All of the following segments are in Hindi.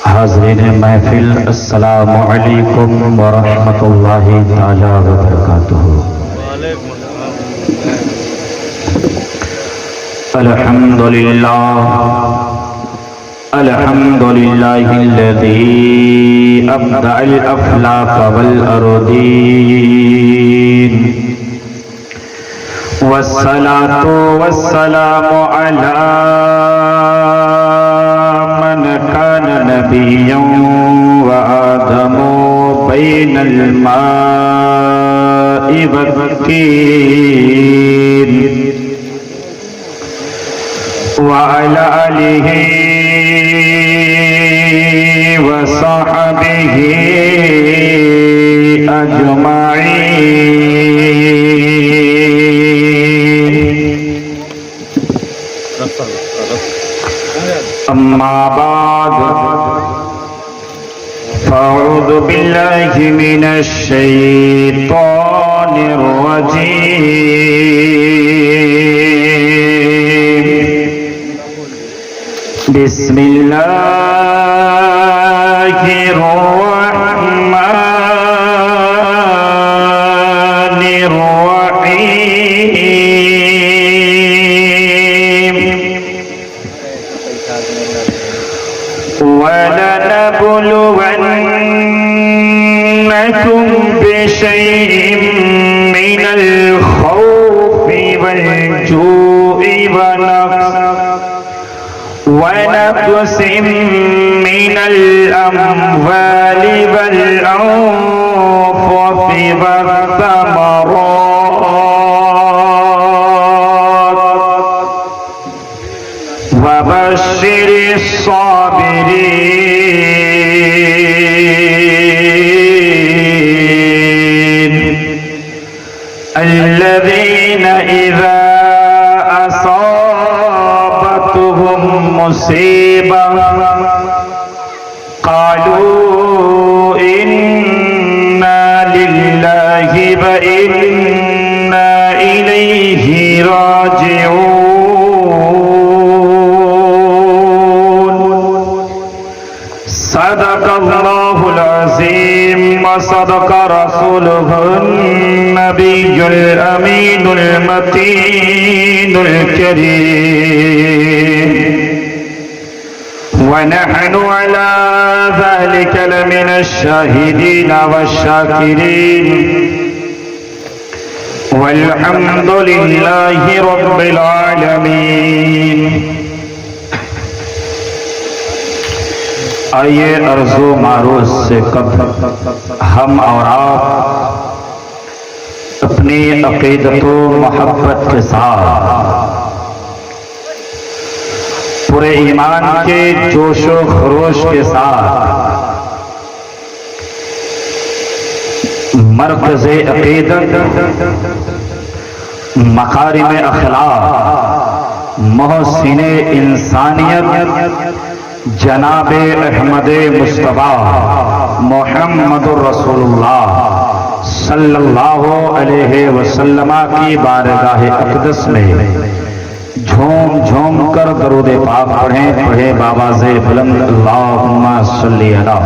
हाज़रीन महफिल अस्सलामु अलैकुम व रहमतुल्लाहि ताला व बरकातुहू। अल्हम्दुलिल्लाहिल्लज़ी अब्दअल अफ़लाक वल अरदीन वस्सलातु वस्सलामु अला मन कान नबिय्यन व आदमु बैनल माइ वत्तीन व अला आलिहि व सहबिहि अजमाईन। अम्मा बाद फ़अऊज़ु बिल्लाहि मिनश शैतानिर रजीम। बिस्मिल्लाहिर रहमानिर रहीम। वलनबलुवन्नकुम बिशैइन मिनल खौफि वल जूइ वनक़्सिम मिनल अम्वालि वल अन्फुसि वस्समरात वबश्शिरिस साबिरीन अल्लज़ीना इज़ा असाबतहुम मुसीबा क़ालू इन्ना लिल्लाहि व इन्ना इलैहि राजिऊन। सदक़ल्लाहुल अज़ीम व सदक़ रसूलुहुन नबियुल अमीनुल मतीनुल करीम। वनहनु अला ज़ालिका लमिनश शाहिदीन वश्शाकिरीन वल्हम्दुलिल्लाहि रब्बिल आलमीन। आइए अर्ज़ो मारूज़ से कब हम और आप अपनी अक़ीदतो मोहब्बत के साथ पूरे ईमान के जोशो खरोश के साथ मरकज़े अक़ीदत मकारिम अखलाक मोहसिने इंसानियत जनाबे अहमदे मुस्तफ़ा मुहम्मदुर रसूलुल्लाह सल्लल्लाहु अलैहि वसल्लम की बारगाह अक़दस में झूम झूम कर दरूद पाक पढ़े बाबाज़े बुलंद अल्लाहुम्मा सल्ली अला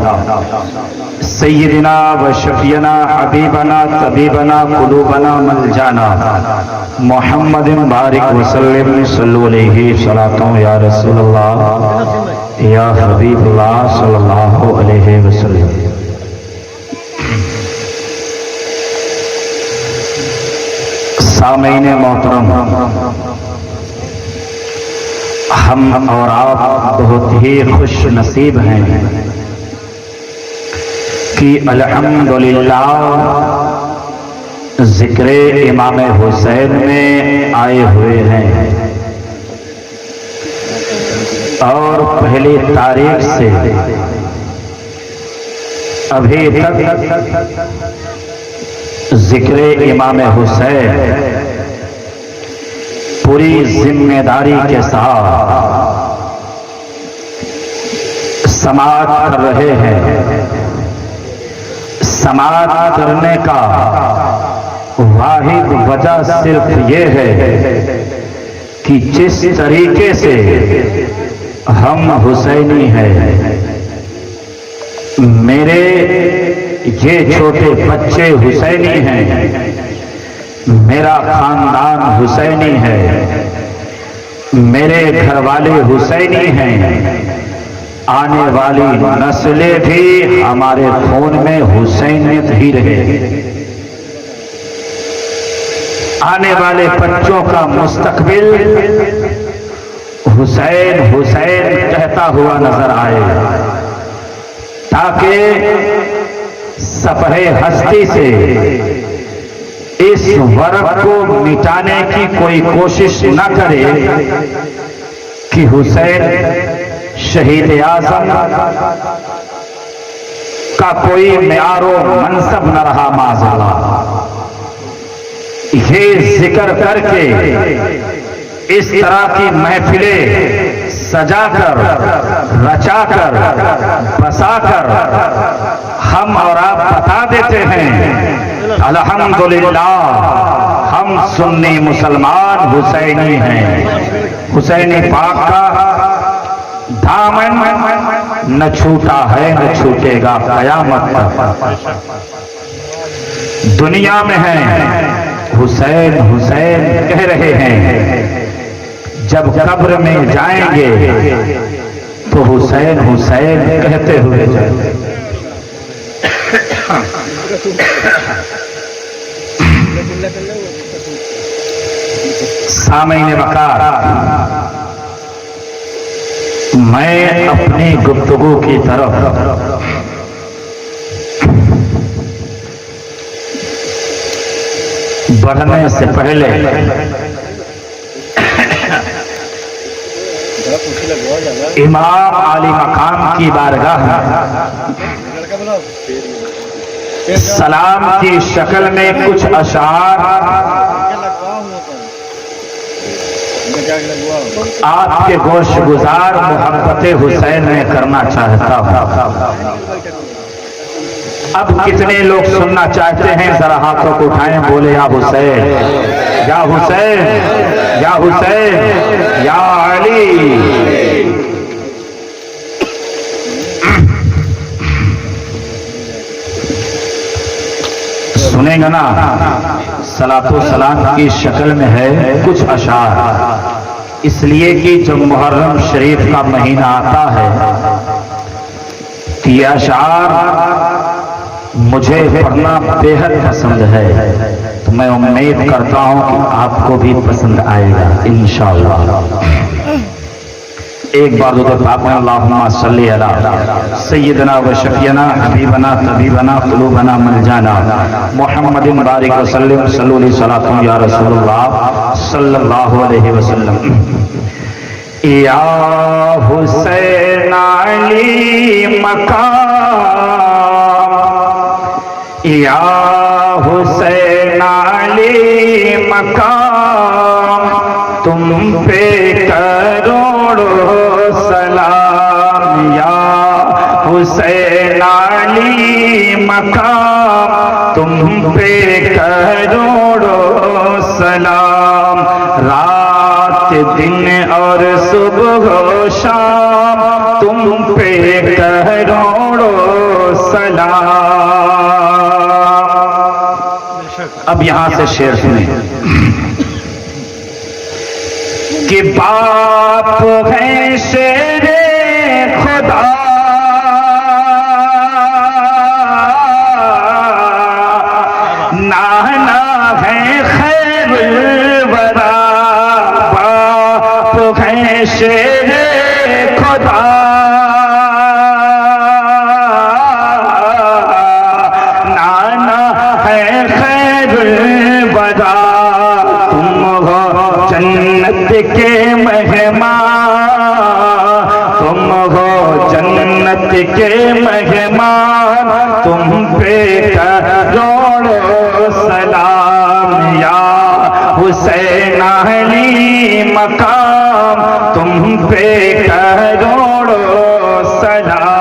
सय्यिदिना व शफीना हबीबना तबीबना कुलूबना मलजाना मुहम्मदिन बारिक वसल्लिम सल्लु अलैहि सलातो या रसूलल्लाह या हबीबल्लाह सल्लल्लाहु अलैहि वसल्लम। सामीन मोहतरम, हम और आप बहुत ही खुश नसीब हैं कि अल्हम्दुलिल्लाह ज़िक्रे इमाम हुसैन में आए हुए हैं और पहली तारीख से अभी तक ज़िक्रे इमाम हुसैन पूरी जिम्मेदारी के साथ समाअत कर रहे हैं। समाअत करने का वाहिद वजह सिर्फ ये है कि जिस तरीके से हम हुसैनी हैं मेरे ये छोटे बच्चे हुसैनी हैं, मेरा खानदान हुसैनी है, मेरे घर वाले हुसैनी हैं, आने वाली नस्लें भी हमारे खून में हुसैनियत ही रहेगी। आने वाले बच्चों का मुस्तकबिल हुसैन हुसैन कहता हुआ नजर आए, ताकि सफहे हस्ती से इस वर्ग को मिटाने की कोई कोशिश न करे कि हुसैन शहीद आज़म का कोई मियारो मनसब न रहा माज़अल्लाह। ये जिक्र करके इस तरह की महफिलें सजाकर, रचाकर, बसाकर हम और आप बता देते हैं अल्हम्दुलिल्लाह हम सुन्नी मुसलमान हुसैनी हैं। हुसैनी पाक का दामन न छूटा है न छूटेगा कयामत तक। दुनिया में है हुसैन हुसैन कह रहे हैं, जब कब्र में जाएंगे तो हुसैन हुसैन कहते हुए जाएंगे। सामईन वकार, मैं अपनी गुफ्तगू की तरफ बढ़ने से पहले इमाम आली मकाम की बारगाह सलाम की शक्ल में कुछ अशार आपके गोश गुजार मोहब्बत हुसैन में करना चाहता हूं। अब कितने लोग सुनना चाहते हैं, जरा हाथों को उठाएं, बोले या हुसैन या हुसैन या हुसैन या अली। सुनेगा ना, सलातो सलाम की शक्ल में है कुछ अशार, इसलिए कि जब मुहर्रम शरीफ का महीना आता है तो ये अशार मुझे पढ़ना बेहद पसंद है, तो मैं उम्मीद करता हूं कि आपको भी पसंद आएगा इंशाअल्लाह। एक बार दो पाक में अल्लाहुम्मा सल्ली अला सय्यदना व शफीना हबीबना तबीबना कुलूबना मलजाना मुहम्मदिन बारिक वसल्लम सल्लल्लाहु अलैहि वसल्लम या रसूलुल्लाह सल्लल्लाहु अलैहि वसल्लम। या हुसैन अली मकाम, या हुसैन अली मकाम, तुम पे करोड़ों सलाम। या हुसैन अली मकाम, तुम पे करोड़ों सलाम। रात दिन और सुबह शाम तुम पे करोड़ों सलाम। अब यहां से शेर सुने कि बाप है शेरे खुदा, नाना है खैर वरा। बाप है शेरे खुदा, नाना है खैर वरा। तुम हो जन्नत के मेहमान, तुम हो जन्नत के मेहमान, तुम पे करोड़ों सलाम। या हुसैन अली मकाम, तुम पे करोड़ों सलाम।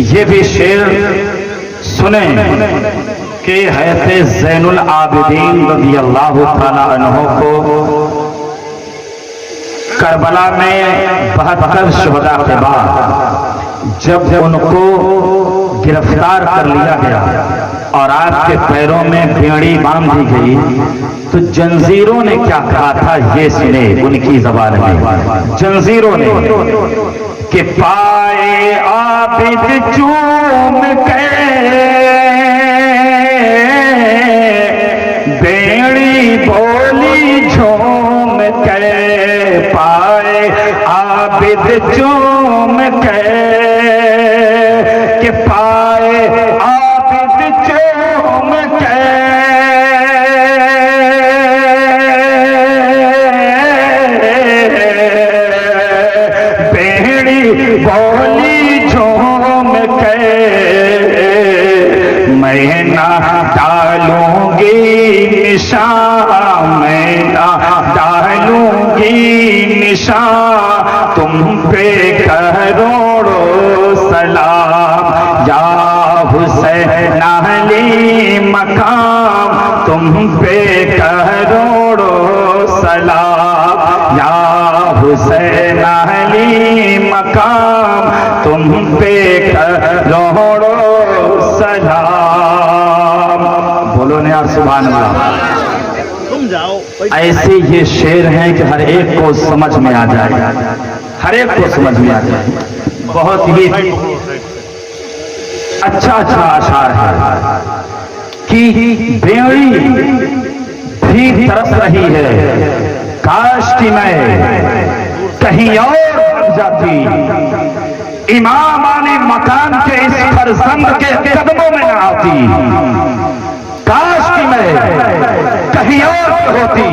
ये भी शेर सुने कि हज़रत ज़ैनुल आबिदीन रज़ियल्लाहु ताला अन्हु को करबला में 72 शुहदा के बाद जब उनको गिरफ्तार कर लिया गया और आपके पैरों में बेड़ी बांधी गई, तो जंजीरों ने क्या कहा था ये सुने उनकी ज़बान में। जंजीरों ने कि पाए आबिद चूम के बेड़ी बोली झूम के, पाए आबिद चूम के कि पाए आबिद चूम के बेड़ी बोली झूम के, मैं ना डालूंगी निशान, मैं ना डालूंगी निशान, तुम पे करोड़ों सलाम, या हुसैन अली मकाम, तुम पे करोड़ों सलाम, या हुसैन अली मकाम, तुम पे करोड़ों सलाम। बोलो ने यार सुभान अल्लाह। तुम जाओ। ऐसे ये शेर हैं कि हर एक को समझ में आ जाए, हर एक को समझ में आ जाए। बहुत ही अच्छा आशार है कि बेड़ी भी तरस रही है, काश कि मैं कहीं और भाग जाती, इमाम आने मकान के इस फरजंद के कदमों में न आती, काश कि मैं कहीं और होती,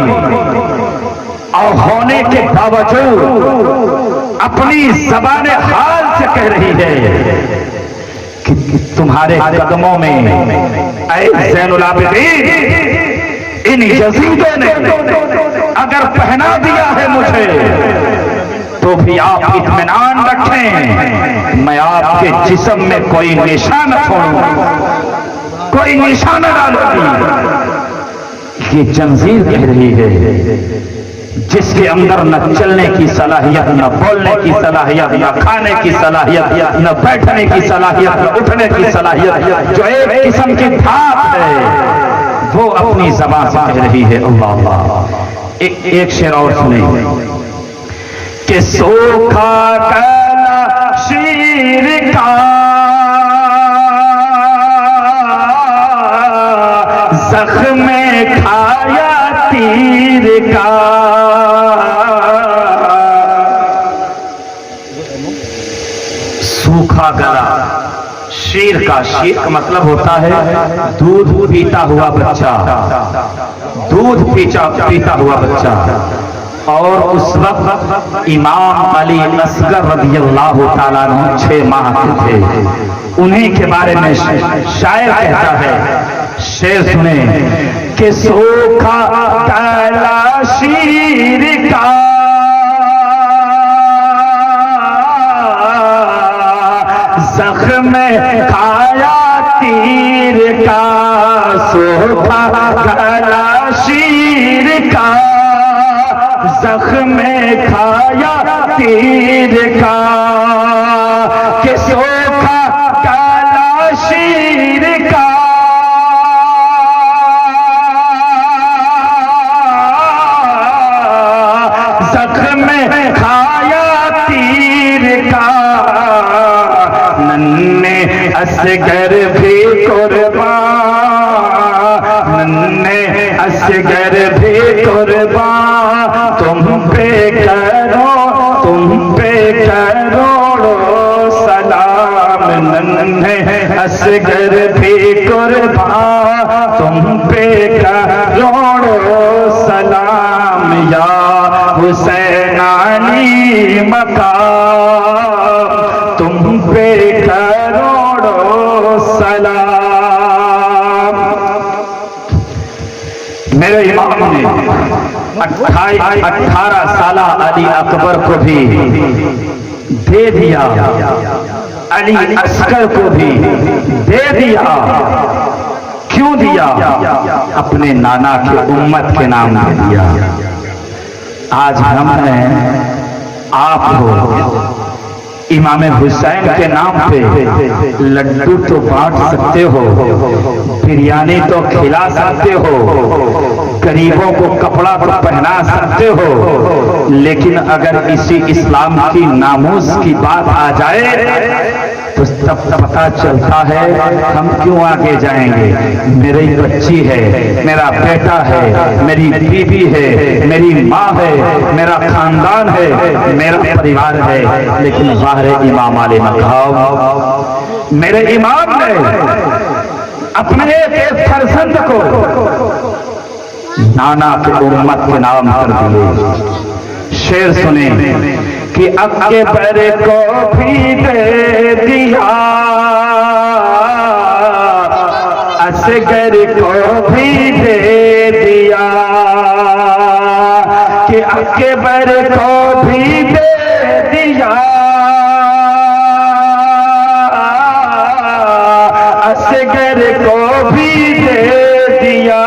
और होने के बावजूद अपनी ज़बान हाल से कह रही है कि तुम्हारे कदमों में ऐ ज़ैनुल आबिदीन, इन यजीदों ने अगर पहना दिया है मुझे, तो भी आप इत्मीनान रखें, मैं आपके जिस्म में कोई निशान छोड़ूं, कोई निशान डालूंगी। ये जंजीर कह रही है जिसके अंदर न चलने की सलाहियत, न बोलने की सलाहियत, न खाने की सलाहियत, न बैठने की सलाहियत, न उठने की सलाहियत, जो एक किस्म की धाक है वो अपनी ज़बान से कह रही है अल्लाह। एक शेर और सुने कि सूखा गला शीर का जख्म खाया तीर का, सूखा गला शीर का, शीर का मतलब होता है दूध पीता हुआ बच्चा, दूध पीता हुआ बच्चा। और उस वक्त इमाम अली असगर रज़ियल्लाहु ताला अन्हु 6 माह के थे। उन्हीं के बारे में शायर कहता है, शेर सुने कि सूखा गला शीर का जख्म खाया तीर का, सूखा गला शीर का जख्म खाया तीर का, कि सूखा गला शीर का जख्म खाया तीर का, नन्हे असगर भी कुर्बान, नन्हे असगर भी कुर्बान, तुम पे करोड़ो सलाम, नन्हे असगर भी कुर्बान, तुम पे करोड़ो सलाम, या हुसैन अली मकाम, तुम पे करोड़ो सलाम। मेरे इमाम ने 18 साल अली अकबर को भी दे दिया, अली असगर को भी दे दिया। क्यों दिया? अपने नाना के उम्मत के नाम दे दिया। आज हम हैं आप हो। इमाम हुसैन के नाम पे लड्डू तो बांट सकते हो, बिरयानी तो खिला सकते हो, गरीबों को कपड़ा तो पहना सकते हो, लेकिन अगर इसी इस्लाम की नामूस की बात आ जाए तो तब पता चलता है हम क्यों आगे जाएंगे। मेरी बच्ची है, मेरा बेटा है, मेरी बीवी है, मेरी माँ है, मेरा खानदान है, मेरा परिवार है, लेकिन बाहर इमाम आले मकाम मेरे इमाम ने अपने एक फर्जंद को नाना के उम्मत के नाम कर दिए। शेर सुने कि अकबर को भी दे दिया, असगर को भी दे दिया, कि अकबर को भी दे दिया, असगर को भी दे दिया,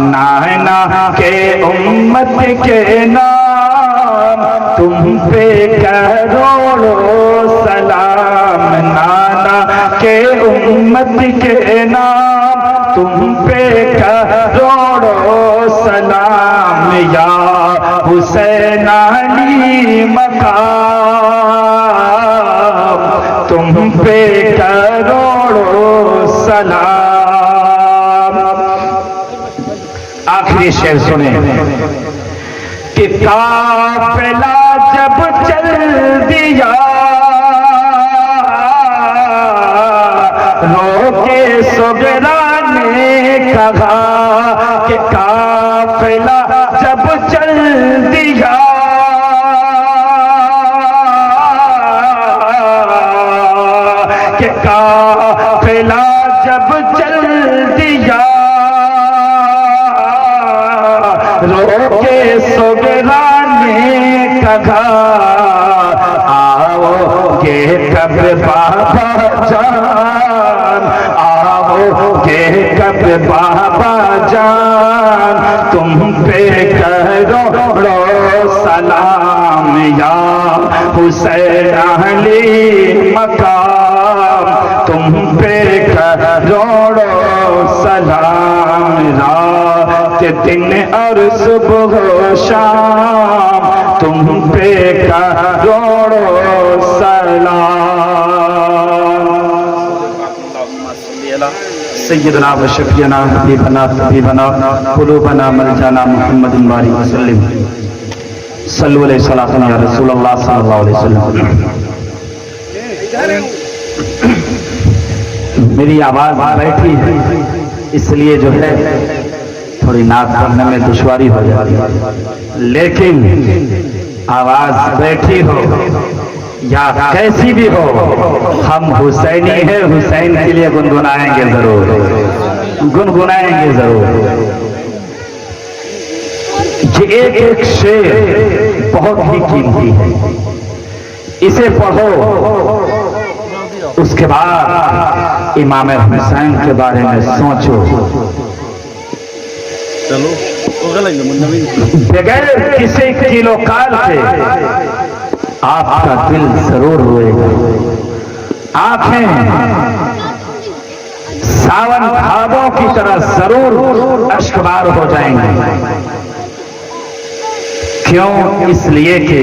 नाना के उम्मत के नाम तुम पे करोड़ों सलाम, नाना के उम्मत के नाम तुम पे करोड़ों सलाम, या हुसैन अली मकाम तुम पे करोड़ों सलाम। आखिरी शेर सुने कि काफिला जब चल दिया, रोके सुगरा ने कहा, कि काफिला जब चल दिया, कि काफिला जब चल दिया, रोके सुगरा ने कहा, आओगे कब बाबा जान, आओगे कब बाबा जान, तुम पे करोड़ों सलाम, या हुसैन अली मकाम तुम पे करोड़ों सलाम, रात दिन और सुबह शाम तुम पे करोड़ों सलाम। सय्यदना व शफीना हबीबना तबीबना कुलूबना मलजाना मुहम्मदिन वाली वसल्लम सल्लल्लाहु अलैहि वसल्लम या रसूलुल्लाह सल्लल्लाहु अलैहि वसल्लम। मेरी आवाज बैठी है इसलिए जो है थोड़ी नाक पढ़ने में दुश्वारी हो जाती है, लेकिन आवाज बैठी हो या कैसी भी हो, हम हुसैनी हैं, हुसैन के लिए गुनगुनाएंगे जरूर, गुनगुनाएंगे जरूर। ये एक शेर बहुत ही कीमती है, इसे पढ़ो, उसके बाद इमाम हुसैन के बारे में सोचो। बगैर किसी किलोकाल के आपका दिल जरूर रोएगा, आंखें सावन भादों की तरह जरूर अश्कबार हो जाएंगे। क्यों? इसलिए कि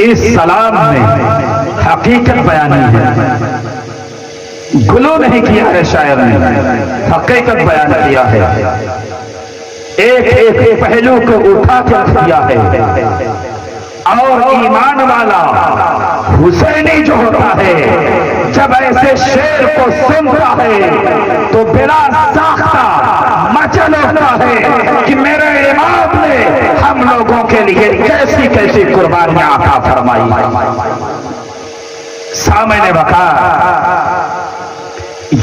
इस सलाम में हकीकत बयानी है, गुलो नहीं किया है शायर ने, हकीकत बयान किया है, एक एक पहलू को उठा के रख दिया है। और ईमान वाला हुसैनी जो होता है, जब ऐसे शेर को सुनता है तो बिला साख्ता मचल होता है कि मेरे इमाम ने हम लोगों के लिए कैसी कैसी कुर्बानियां अता फरमाई। सामने बका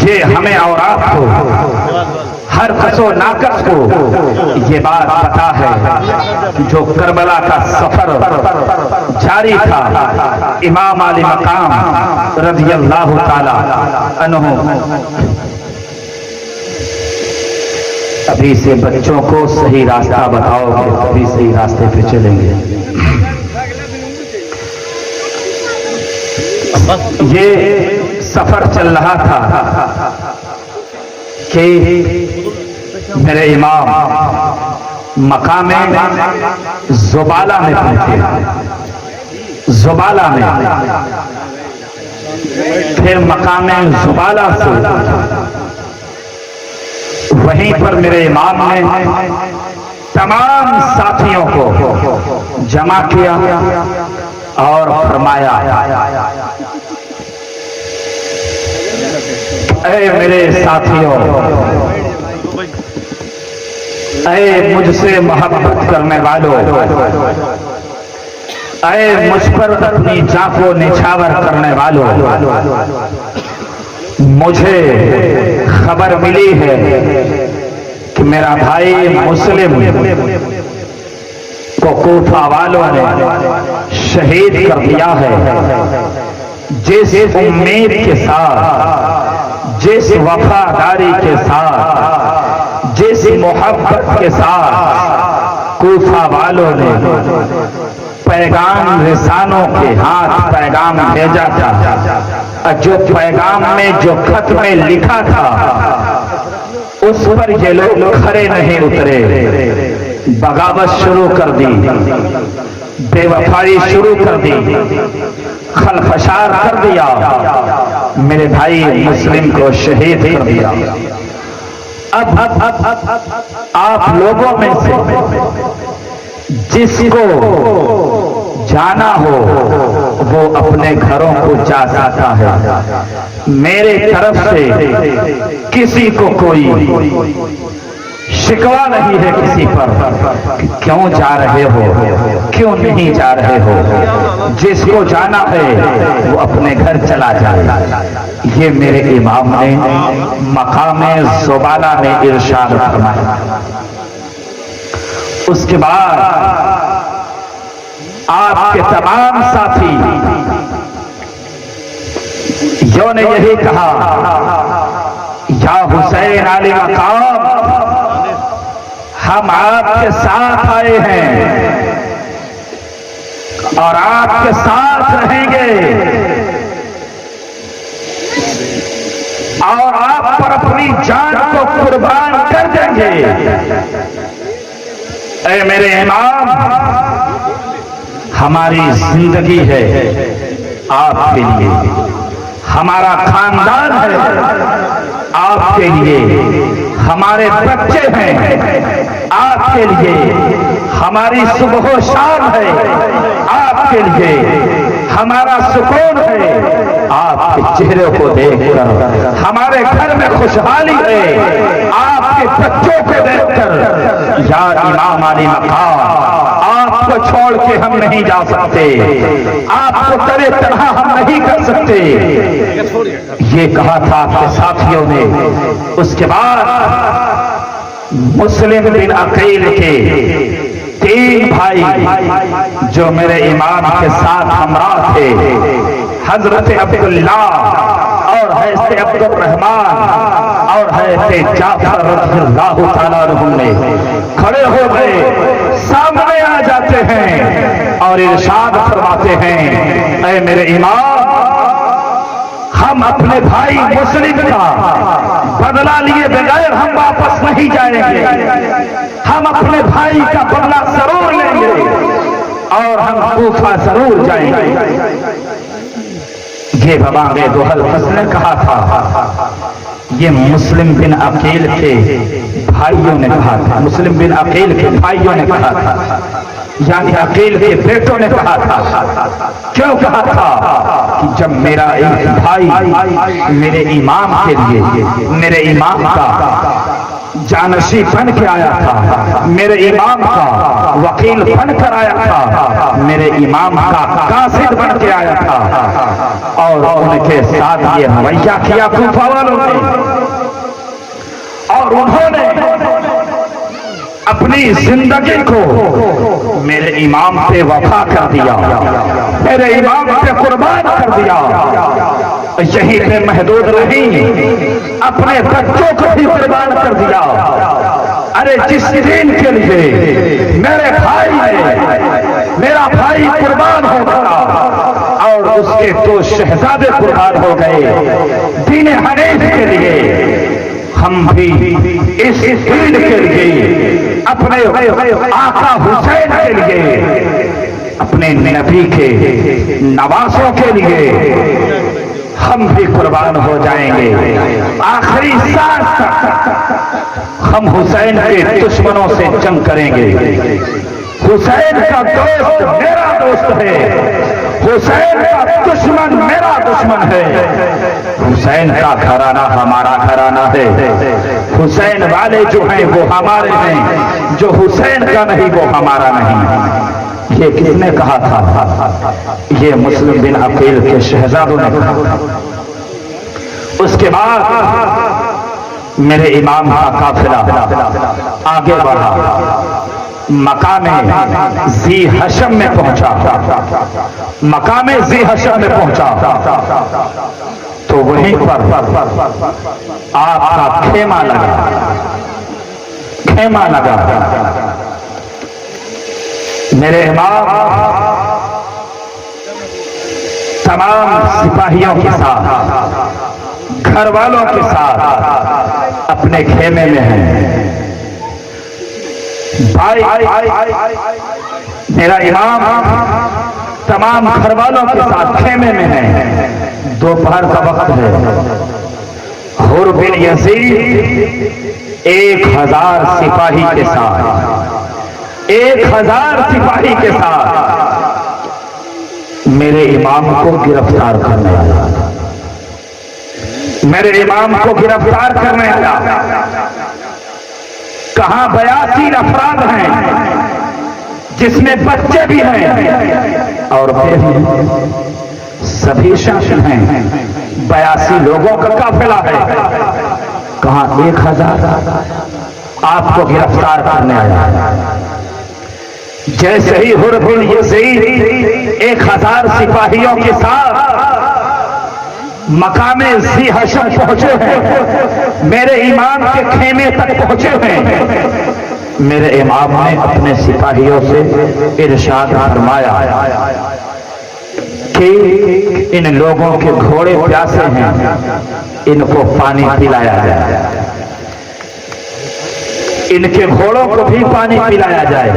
ये हमें और आपको, हर कसो नाकस को ये बात पता है कि जो करबला का सफर जारी था, इमाम अली मकाम रज़ियल्लाहु ताला अन्हु अभी से बच्चों को सही रास्ता बताओगे तभी सही रास्ते पे चलेंगे। ये सफर चल रहा था कि मेरे इमाम मकाम ज़ुबाला में पहुंचे, ज़ुबाला में, फिर मकाम ज़ुबाला से वहीं पर मेरे इमाम ने तमाम साथियों को जमा किया और फरमाया, ऐ मेरे साथियों, ऐ मुझसे मोहब्बत करने वालों, ऐ मुझ पर अपनी जान को निछावर करने वालों, मुझे खबर मिली है कि मेरा भाई मुस्लिम को कूफा वालों ने शहीद कर दिया है। जिस उम्मीद के साथ, जिस वफादारी के साथ, जिस मोहब्बत के साथ कूफा वालों ने पैगाम रिसानों के हाथ पैगाम भेजा था, जो पैगाम में जो खत में लिखा था उस पर ये लोग खरे नहीं उतरे, बगावत शुरू कर दी, बेवफाई शुरू कर दी, खलफशार कर दिया, मेरे भाई मुस्लिम को शहीद कर दिया। अब आप लोगों में से जिसको जाना हो वो अपने घरों को जा सकता है। मेरे तरफ से किसी को कोई शिकवा नहीं है किसी पर, क्यों जा रहे हो, क्यों नहीं जा रहे हो। जिसको जाना है वो अपने घर चला जाए। ये मेरे इमाम ने मकाम ज़ुबाला में इरशाद फरमाया। उसके बाद आपके तमाम साथी यो ने यही कहा, या हुसैन आले मकाम, हम आपके साथ आए हैं और आपके साथ रहेंगे और आप पर अपनी जान को कुर्बान कर देंगे। ऐ मेरे इमाम, हमारी जिंदगी है आपके लिए, हमारा खानदान है आपके लिए, हमारे बच्चे हैं आपके लिए, हमारी सुबह शाम है आपके लिए, हमारा सुकून है आपके चेहरे को देखकर, हमारे घर में खुशहाली है आपके बच्चों को देखकर। या इमाम आली मकाम, आपको छोड़ के हम नहीं जा सकते, आपको तरह तरह हम नहीं कर सकते, ये कहा था आपके साथियों ने। उसके बाद मुस्लिम बिन अकील के 3 भाई जो मेरे इमाम के साथ हमरा थे, हजरत अब्दुल्ला और हैसे अब्दुर्रहमान और हैसे जाफर रज़ियल्लाहु ताला अन्हुम खड़े हो गए, सामने आ जाते हैं और इरशाद फरमाते हैं, ऐ मेरे इमाम, हम अपने भाई मुस्लिम का बदला लिए बगैर हम वापस नहीं जाएंगे, हम अपने भाई का बदला जरूर लेंगे और हम कूफा जरूर जाएंगे। ये बबांगे दोहल फसल ने कहा था, ये मुस्लिम बिन अकील के भाइयों ने कहा था, मुस्लिम बिन अकील के भाइयों ने कहा था, यानी अकील के बेटों ने कहा था। क्यों कहा था कि जब मेरा एक भाई मेरे इमाम के लिए, मेरे इमाम का जानशी बन के आया था, मेरे इमाम का वकील बन कर आया था, मेरे इमाम का कासिद बन के आया था और उनके साथ ये रवैया किया कूफा वालों ने और उन्होंने अपनी जिंदगी को मेरे इमाम पे वफा कर दिया, मेरे इमाम पे कुर्बान कर दिया। यहीं पे महदूद नहीं, अपने बच्चों को भी कुर्बान कर दिया। अरे जिस दीन के लिए मेरे भाई ने, मेरा भाई कुर्बान हो गया और उसके दो शहजादे कुर्बान हो गए दीन हनीफ के लिए, हम भी इस दीन के लिए, अपने आका हुसैन के लिए, अपने नबी के नवासों के लिए हम भी कुर्बान हो जाएंगे। आखिरी सांस तक हम हुसैन के दुश्मनों से जंग करेंगे। हुसैन का दोस्त मेरा दोस्त है, हुसैन का दुश्मन मेरा दुश्मन है, हुसैन का घराना हमारा घराना है, हुसैन वाले जो हैं वो हमारे हैं, जो हुसैन का नहीं वो हमारा नहीं। ये किसने कहा था? ये मुस्लिम बिन अकील के शहजादों ने कहा था। उसके बाद मेरे इमाम का काफिला आगे बढ़ा, मकामे जी हशम में पहुंचा। मकामे जी हशम में पहुंचा तो वहीं पर आपका खेमा लगा, खेमा लगा। मेरे इमाम तमाम सिपाहियों के साथ, घर वालों के साथ अपने खेमे में हैं। भाई मेरा इमाम तमाम घर वालों के साथ खेमे में है। दोपहर का वक्त है। हुर बिन यजीद 1000 सिपाही के साथ, 1000 सिपाही के साथ मेरे इमाम को गिरफ्तार करने आया। मेरे इमाम को गिरफ्तार करने आया। कहां 82 अफराद हैं, जिसमें बच्चे भी हैं और सभी शासन हैं। 82 लोगों का काफिला है। कहां 1000 आपको गिरफ्तार करने आया। जैसे ही हुर बिन यजीद 1000 सिपाहियों के साथ मकामे जी हशम पहुंचे हैं, मेरे इमाम के खेमे तक पहुंचे हैं, मेरे इमाम ने अपने सिपाहियों से इरशाद फरमाया कि इन लोगों के घोड़े प्यासे हैं, इनको पानी पिलाया जाए, इनके घोड़ों को भी पानी पिलाया जाए,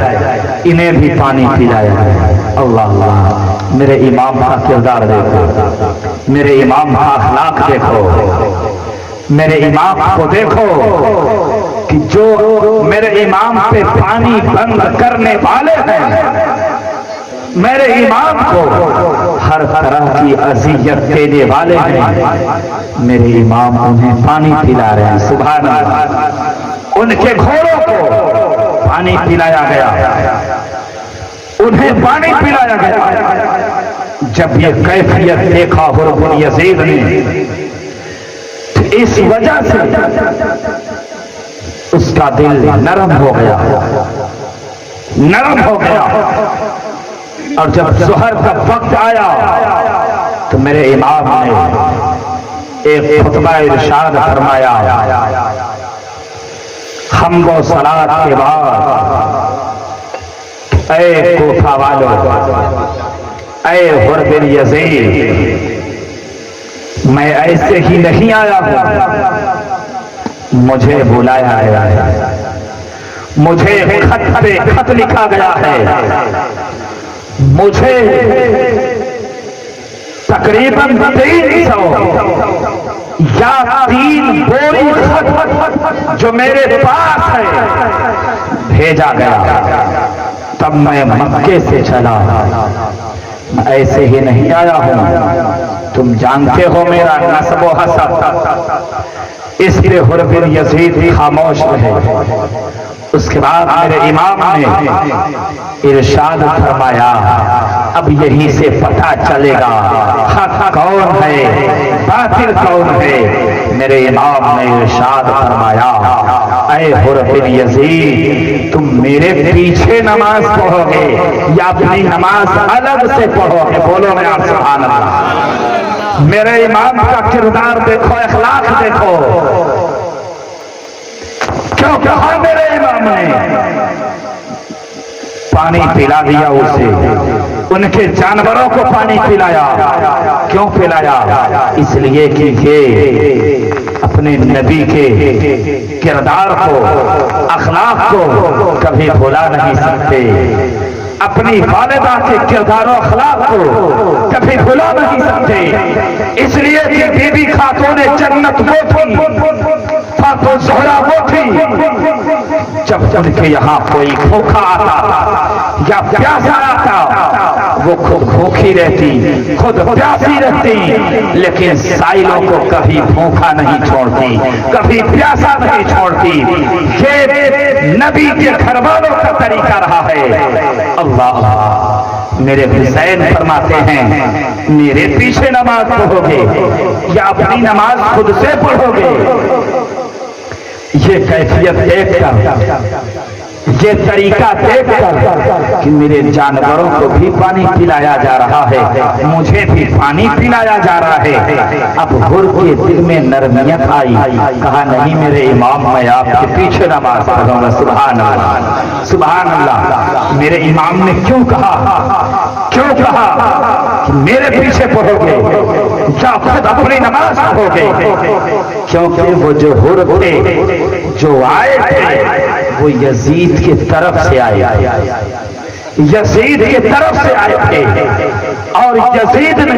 इन्हें भी पानी पिलाया जाए। अल्लाह अल्लाह, मेरे इमाम का किरदार देखो, मेरे इमाम का अखलाक देखो, मेरे इमाम को देखो कि जो मेरे इमाम पे पानी बंद करने वाले हैं, मेरे इमाम को हर तरह की अज़ियत देने वाले हैं, मेरे इमाम उन्हें पानी पिला रहे हैं। सुभान अल्लाह। उनके घोड़ों को पानी पिलाया गया, उन्हें पानी पिलाया गया। जब ये कैफियत देखा हुर बिन यजीद ने, तो इस वजह से उसका दिल नरम हो गया, नरम हो गया। और जब ज़ोहर का वक्त आया तो मेरे इमाम ने एक खुतबा इरशाद फरमाया, हम वो सलात के बाद, ऐ कोफा वालों, ऐ हुर बिन यजीद, मैं ऐसे ही नहीं आया हूं, मुझे बुलाया गया है, मुझे खत पे खत लिखा गया है, मुझे तकरीबन 300 या 3 बोरी खत जो मेरे पास है भेजा गया। तब मैं मक्के से चला, ऐसे ही नहीं आया हूं, तुम जानते हो मेरा नस्ब व हसब। इसलिए हुर बिन यजीद खामोश रहे। उसके बाद मेरे इमाम ने इरशाद फरमाया, अब यहीं से पता चलेगा हक कौन है, बातिल कौन है। मेरे इमाम ने इरशाद फरमाया, ऐ हुर बिन यजीद, तुम मेरे पीछे नमाज पढ़ोगे या अपनी नमाज अलग से पढ़ोगे? बोलो मैं आप सुभान अल्लाह। मेरे इमाम का किरदार देखो, अखलाक देखो। क्यों कहा मेरे इमाम इमाम ने पानी पिला दिया उसे, उनके जानवरों को पानी पिलाया। क्यों पिलाया? इसलिए कि ये अपने नबी के किरदार को, अखलाक को कभी भुला नहीं सकते, अपनी वालिदा के किरदार और अखलाक को कभी भुला नहीं सकते। इसलिए कि बीबी खातून जन्नत वो थी, फातिमा ज़हरा वो थी, जब उनके यहाँ कोई भूखा आता या प्यासा आता वो खुद भूखी रहती, खुद प्यासी रहती, लेकिन साइलों को कभी भूखा नहीं छोड़ती, कभी प्यासा नहीं छोड़ती। ये नबी के घर वालों का तरीका रहा है। अल्लाह, मेरे हुसैन फरमाते हैं, मेरे पीछे नमाज पढ़ोगे या अपनी नमाज खुद से पढ़ोगे? ये कैफियत देखकर, ये तरीका देखकर कि मेरे जानवरों को भी पानी पिलाया जा रहा है, मुझे भी पानी पिलाया जा रहा है। अब हुर के दिल में नरमियत आई, कहा नहीं मेरे इमाम, मैं आपके पीछे नमाज पढ़ूंगा। सुभान अल्लाह, सुभान अल्लाह। मेरे इमाम ने क्यों कहा कि मेरे पीछे पढ़ोगे या खुद अपनी नमाज पढ़ोगे? क्योंकि वो जो हुर थे, जो आए थे, वो यजीद की तरफ से आए, यजीद की तरफ से आए थे। और यजीद ने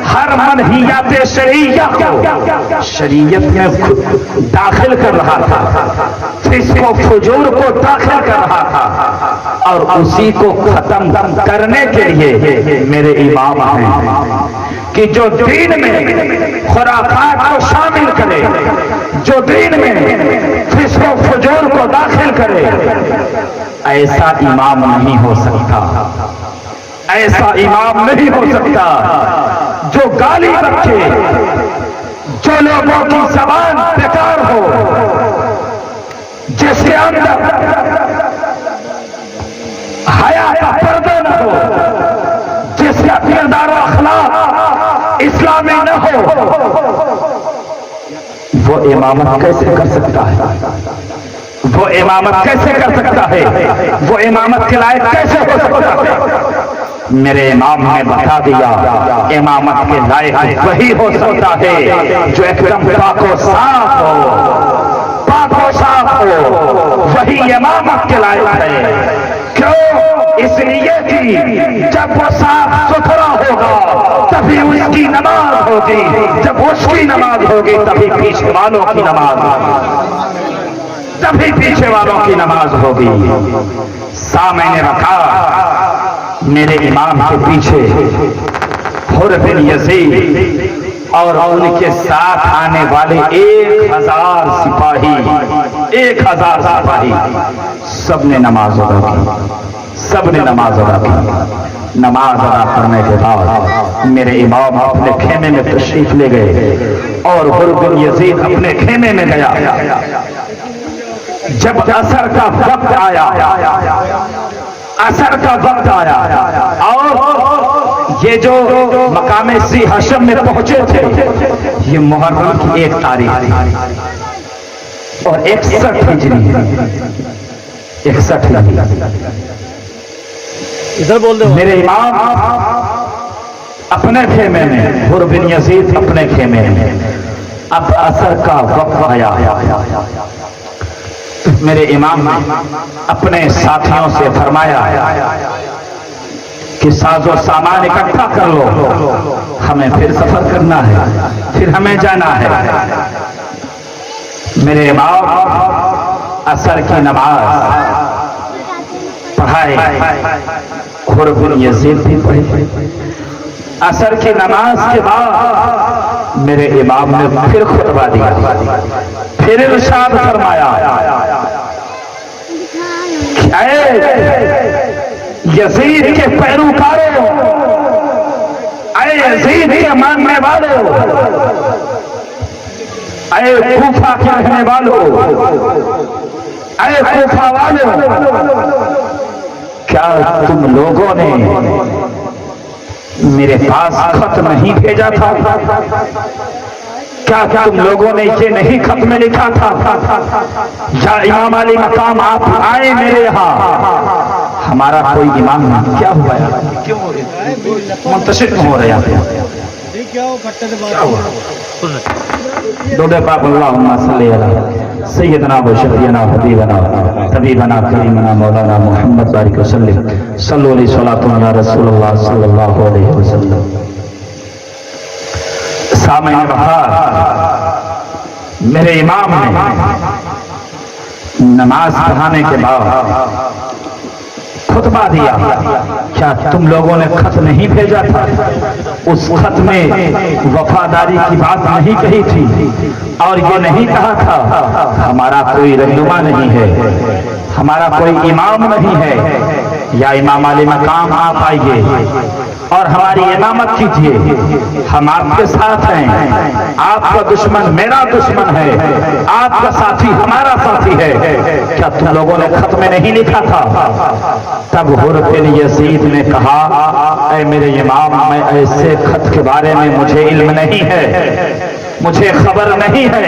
हर मनहियात शरीयत को शरीयत में दाखिल कर रहा था, फिस्को फुजूर को दाखिल कर रहा था, और उसी को खत्म करने के लिए मेरे इमाम हैं कि जो दीन में खुराफात को शामिल करे, जो दीन में फिस्को फुजूर को दाखिल करे, ऐसा इमाम नहीं हो सकता, ऐसा इमाम नहीं हो सकता जो गाली रखे, जो लोगों की जबान बेकार हो, जिसके अंदर हया का पर्दा न हो, जिसका किरदार अखलाक इस्लामी न हो, वो इमामत कैसे कर सकता है? वो इमामत कैसे कर सकता है? वो इमामत के लायक कैसे हो सकता है? मेरे इमाम ने बता दिया, इमामत के लायक वही हो सकता है जो एकदम पाको साफ हो, पाको साफ हो, वही इमामत के लायक है। क्यों? इसलिए कि जब वो साफ सुथरा होगा तभी उसकी नमाज होगी, जब उसकी नमाज होगी तभी पीछे वालों की नमाज, तभी पीछे वालों की नमाज होगी। सामने रखा मेरे इमाम के पीछे हुर बिन यजीद और उनके साथ आने वाले 1000 सिपाही, 1000 सिपाही, सबने नमाज अदा की, सबने नमाज अदा की। नमाज अदा करने के बाद मेरे इमाम अपने खेमे में तशरीफ ले गए और हुर बिन यजीद अपने खेमे में गया। जब असर का वक्त आया, असर का वक्त आया और ये जो मकाम सी हशम में पहुंचे थे, ये मुहर्रम की 1 तारीख थी और 61 हिजरी, 61 इधर बोल दो। मेरे इमाम अपने खेमे में, हुर बिन यजीद अपने खेमे में। अब असर का वक्त आया, मेरे इमाम ने अपने साथियों से फरमाया कि साजो सामान इकट्ठा कर लो, हमें फिर सफर करना है, फिर हमें जाना है। मेरे इमाम असर की नमाज पढ़ाए, हुर बिन यजीद भी पढ़े। असर की नमाज के बाद मेरे इमाम ने फिर खुतबा दिया, फिर इरशाद फरमाया, यजीद के पैरोकारों, यजीद के मानने वालों, कूफा के रहने वालों, कूफा वालों, क्या तुम लोगों ने मेरे पास खत नहीं भेजा था? क्या तुम लोगों ने ये नहीं खत में लिखा था, या इमाम अली मकाम आप आए मेरे यहाँ? हमारा कोई इमाम नहीं। क्या हुआ यार, क्यों मुंतशिर क्यों हो रहे हैं? दुआ पाक अल्लाहुम्मा सल्ली अला सय्यदना व शफीना हबीबना तबीबना करीमना मौलाना मुहम्मद बारिक वसल्लम सल्लल्लाहु अलैहि सल्लल्लाहु अला रसूलुल्लाह सल्लल्लाहु अलैहि वसल्लम। सामने बहार मेरे इमाम ने नमाज पढ़ाने के बाद खुतबा दिया। क्या तुम लोगों ने खत नहीं भेजा था? उस खत में वफादारी की बात नहीं कही थी और ये नहीं कहा था हमारा कोई रहनुमा नहीं है, हमारा कोई इमाम नहीं है, या इमाम अली मकाम आप आइए और हमारी इमामत कीजिए, हम आपके साथ हैं, आपका दुश्मन मेरा दुश्मन है, आपका साथी हमारा साथी है। क्या तुम लोगों ने खत में नहीं लिखा था? तब हुर बिन यजीद ने कहा, ऐ मेरे इमाम, मैं ऐसे खत के बारे में मुझे इल्म नहीं है, मुझे खबर नहीं है,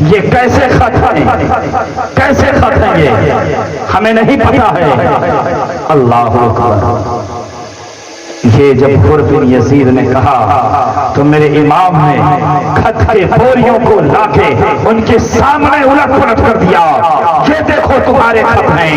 ये कैसे खत है, कैसे खत है ये हमें नहीं पता है। अल्लाह अकबर। ये जब हुर बिन यजीद ने कहा तो मेरे इमाम ने खत के बोरियों को लाके उनके सामने उलट पुलट कर दिया। ये देखो तुम्हारे खत हैं,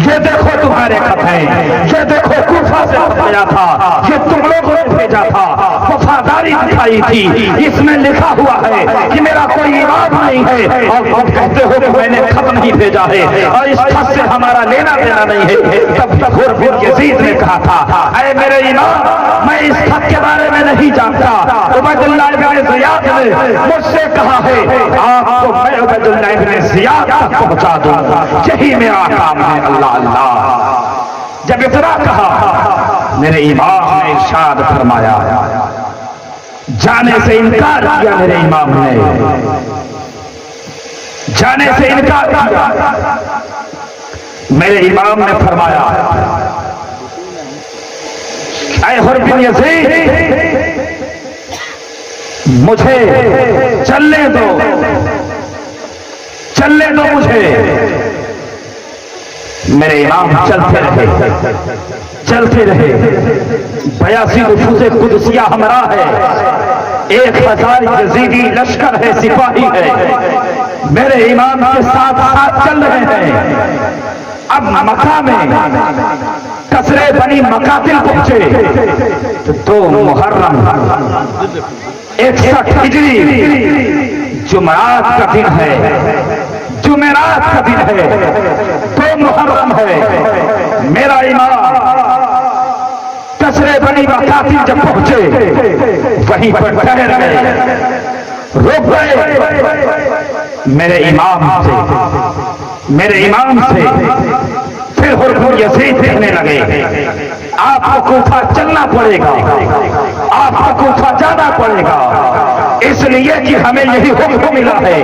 ये देखो तुम्हारे खत हैं, ये देखो कूफा से आया था, ये तुम लोगों ने भेजा था, वफादारी दिखाई थी, इसमें लिखा हुआ है कि मेरा कोई इमाम नहीं है, और तुम कहते हो कि मैंने खत नहीं भेजा है और इस खत से हमारा लेना देना नहीं है। तब हुर बिन यजीद ने कहा था, ऐ मेरे इमाम, मैं इस खत के बारे में नहीं जानता, उबैदुल्लाह इब्न ज़ियाद ने मुझसे कहा है आपको मैं उबैदुल्लाह इब्न ज़ियाद तक पहुंचा दूंगा, यही मेरा काम है। अल्लाह अल्लाह। जब इतना कहा मेरे इमाम ने इरशाद फरमाया, जाने से इनकार किया, मेरे इमाम ने जाने से इनकार किया। मेरे इमाम ने फरमाया, ऐ हुर बिन यजीद, मुझे चलने दो, चलने दो मुझे। मेरे इमाम चलते रहे, चलते रहे। 82 नफूसे कुदसिया हमरा है, 1000 यजीदी लश्कर है, सिपाही है, मेरे इमाम के साथ साथ चल रहे हैं। अब मक्का में कसरे बनी मकातिल पहुंचे तो मुहर्रम 61 हिजरी जुमेरात का दिन है, जुमेरात का दिन है, तो मुहर्रम है। मेरा इमाम कसरे बनी मकातिल जब पहुंचे वहीं पर ठहर गए, रुक गए। मेरे इमाम से फिर हुर बिन यजीद कहने लगे, आपको कूफा चलना पड़ेगा, आपको कूफा जाना पड़ेगा, इसलिए कि हमें यही हुक्म मिला है,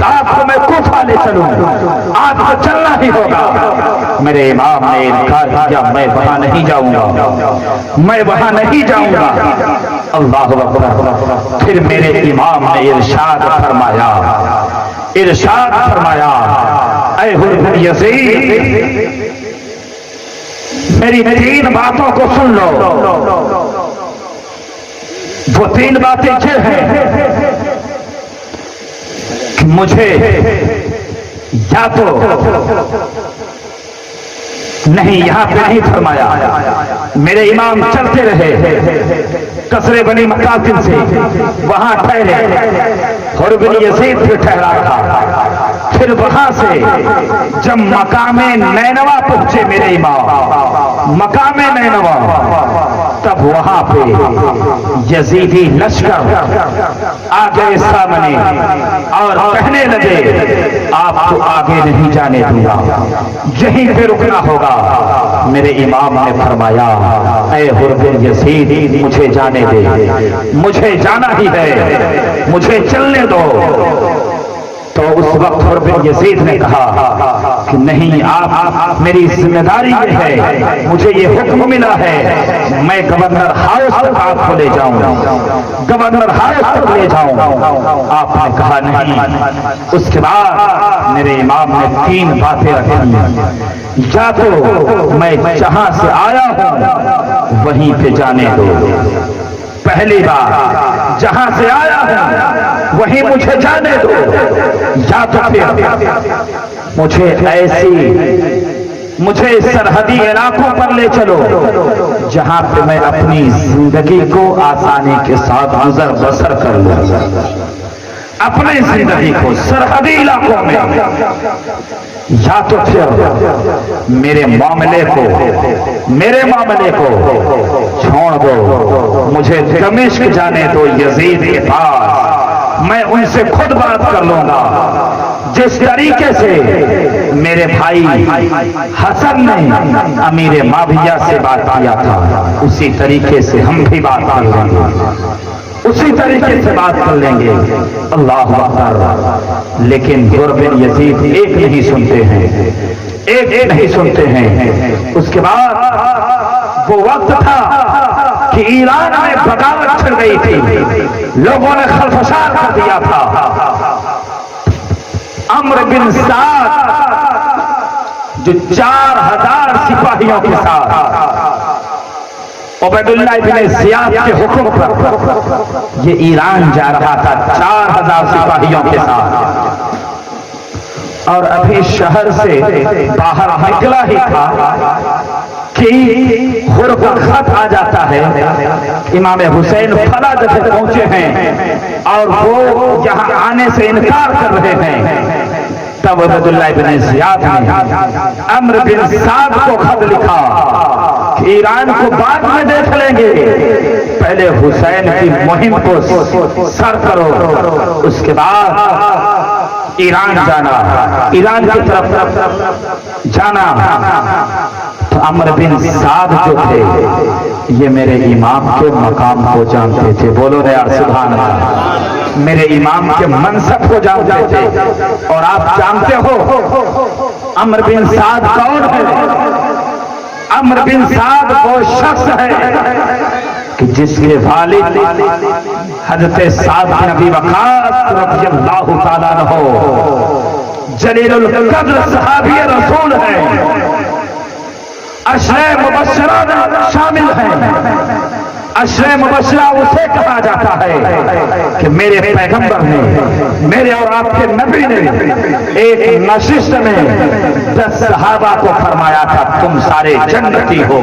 आपको मैं कूफा ले चलूं, आपको चलना ही होगा। मेरे इमाम ने इनकार किया, मैं वहां नहीं जाऊंगा, मैं वहां नहीं जाऊंगा। अल्लाह अकबर। फिर मेरे इमाम ने इरशाद फरमाया, इरशाद फरमाया, ऐ हुर बिन यजीद, मेरी 3 बातों को सुन लो। वो 3 बातें ये हैं कि मुझे या तो नहीं, यहां पे नहीं फरमाया, मेरे इमाम चलते रहे कसरे बनी मकातिल से, वहां ठहरे, हुर बिन यजीद फिर ठहरा था। फिर वहां से जब मकामे नैनवा पहुंचे मेरे इमाम, मकामे नैनवा, तब वहां पे यजीदी लश्कर आ गए सामने और कहने लगे, आपको आगे नहीं जाने दूंगा, यहीं पे रुकना होगा। मेरे इमाम ने फरमाया, ऐ हुर बिन यजीद, मुझे जाने दे, मुझे जाना ही है, मुझे चलने दो। तो उस उस वक्त उमर बिन यजीद ने कहा कि नहीं, आप मेरी जिम्मेदारी ये है, मुझे ये हुक्म मिला है, मैं गवर्नर हाउस तक आपको ले जाऊं, गवर्नर हाउस तक ले जाऊं। आपने कहा नहीं। उसके बाद मेरे इमाम ने 3 बातें रखी, या तो मैं जहां से आया हूं वहीं पे जाने दो, पहली बात जहां से आया हूं वहीं मुझे जाने दो, या तो फिर मुझे सरहदी इलाकों पर ले चलो जहां पे मैं अपनी जिंदगी को आसानी के साथ गुजर बसर कर लूंगा, अपनी जिंदगी को सरहदी इलाकों में, या तो फिर मेरे मामले को छोड़ दो, मुझे दमिश्क जाने दो यजीद के पास, मैं उनसे खुद बात कर लूंगा। जिस तरीके से मेरे भाई हसन ने अमीर माविया से बात किया था, उसी तरीके से हम भी बात कर लेंगे, उसी तरीके से बात कर लेंगे। अल्लाह अकबर। लेकिन उमर बिन यजीद एक नहीं सुनते हैं, एक नहीं सुनते हैं। उसके बाद वो वक्त था कि ईरान में बगावत छिड़ गई थी, लोगों ने खलफशार कर दिया था। अम्र बिन साद जो 4000 सिपाहियों के साथ उबैदुल्लाह इब्न ज़ियाद के हुक्म पर ये ईरान जा रहा था 4000 सिपाहियों के साथ, और अभी शहर से बाहर निकला ही था कि हुर पर खत आ जाता है, इमाम हुसैन फला जगह पहुंचे हैं और वो यहां आने से इनकार कर रहे हैं। तब उबैदुल्लाह इब्न ज़ियाद ने अम्र बिन साद को खत लिखा कि ईरान को बाद में देख लेंगे, पहले हुसैन की मुहिम को सर करो, उसके बाद ईरान जाना, ईरान की तरफ जाना। तो अम्र बिन साद जो थे ये मेरे इमाम के मकाम को जानते थे, बोलो रे यार सुभान अल्लाह, मेरे इमाम के मनसब को जानते थे। और आप जानते हो अम्र बिन साद कौन है? अम्र बिन साद वो शख्स है कि जिसके वालिद हजरत साद बिन अबी वक़ास रज़ियल्लाहु ताला अन्हु जलीलुल क़द्र सहाबी रसूल है, अशरे मुबश्शरा में शामिल है। अशरे मुबश्शरा उसे कहा जाता है कि मेरे पैगंबर ने, मेरे और आपके नबी ने एक नशिस्त में 10 सहाबा को फरमाया था तुम सारे जन्नती हो।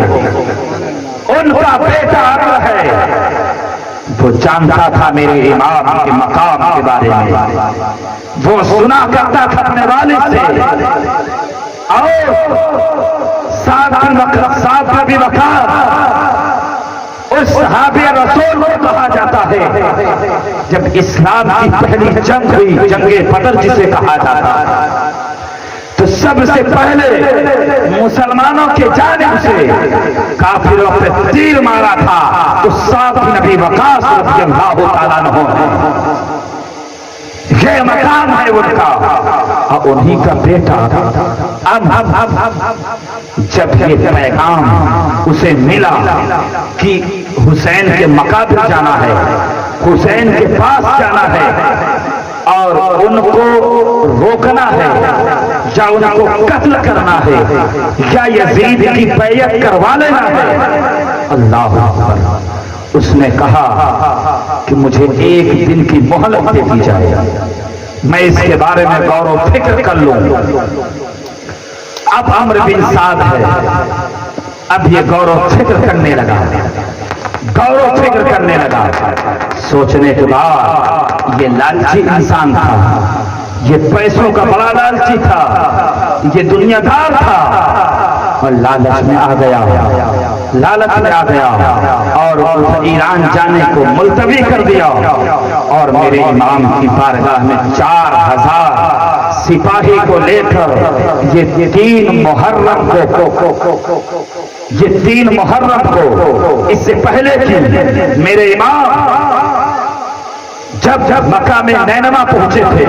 उनका बेटा अमर है, वो जानता था मेरे इमाम के मकाम के बारे में, वो सुना करता था अपने वालिद से। और साद नबी वक़ास उस सहाबी रसूल को कहा जाता है। जब इस्लाम की पहली जंग हुई, जंगे बदर जिसे कहा जाता है, तो सबसे पहले मुसलमानों के जानिब से काफिरों पे तीर मारा था तो साद बिन अबी वक़ास रज़ियल्लाहु ताला अन्हु, ये मकाम है उनका और उन्हीं का बेटा। अब जब ये पैगाम उसे मिला कि हुसैन के मकाबिर जाना है, हुसैन के पास जाना है और उनको रोकना है या उनको कत्ल करना है या यजीद की बैयत करवा लेना है, अल्लाह अकबर। उसने कहा कि मुझे 1 दिन की मोहलत दे दी जाए, मैं इसके बारे में गौर व फिक्र कर लूं। अब अम्र बिन साद है, अब ये गौर व फिक्र करने लगा, गौर व फिक्र करने लगा। सोचने के बाद ये लालची इंसान था, ये पैसों का बड़ा लालची था, ये दुनियादार था और लालच में आ गया, लालच में आ गया और ईरान जाने को मुलतवी कर दिया। और मेरे इमाम की बारगाह में 4000 सिपाही को लेकर ये 3 मुहर्रम को, इससे पहले कि मेरे इमाम जब जब मक्का में नैनवा पहुंचे थे,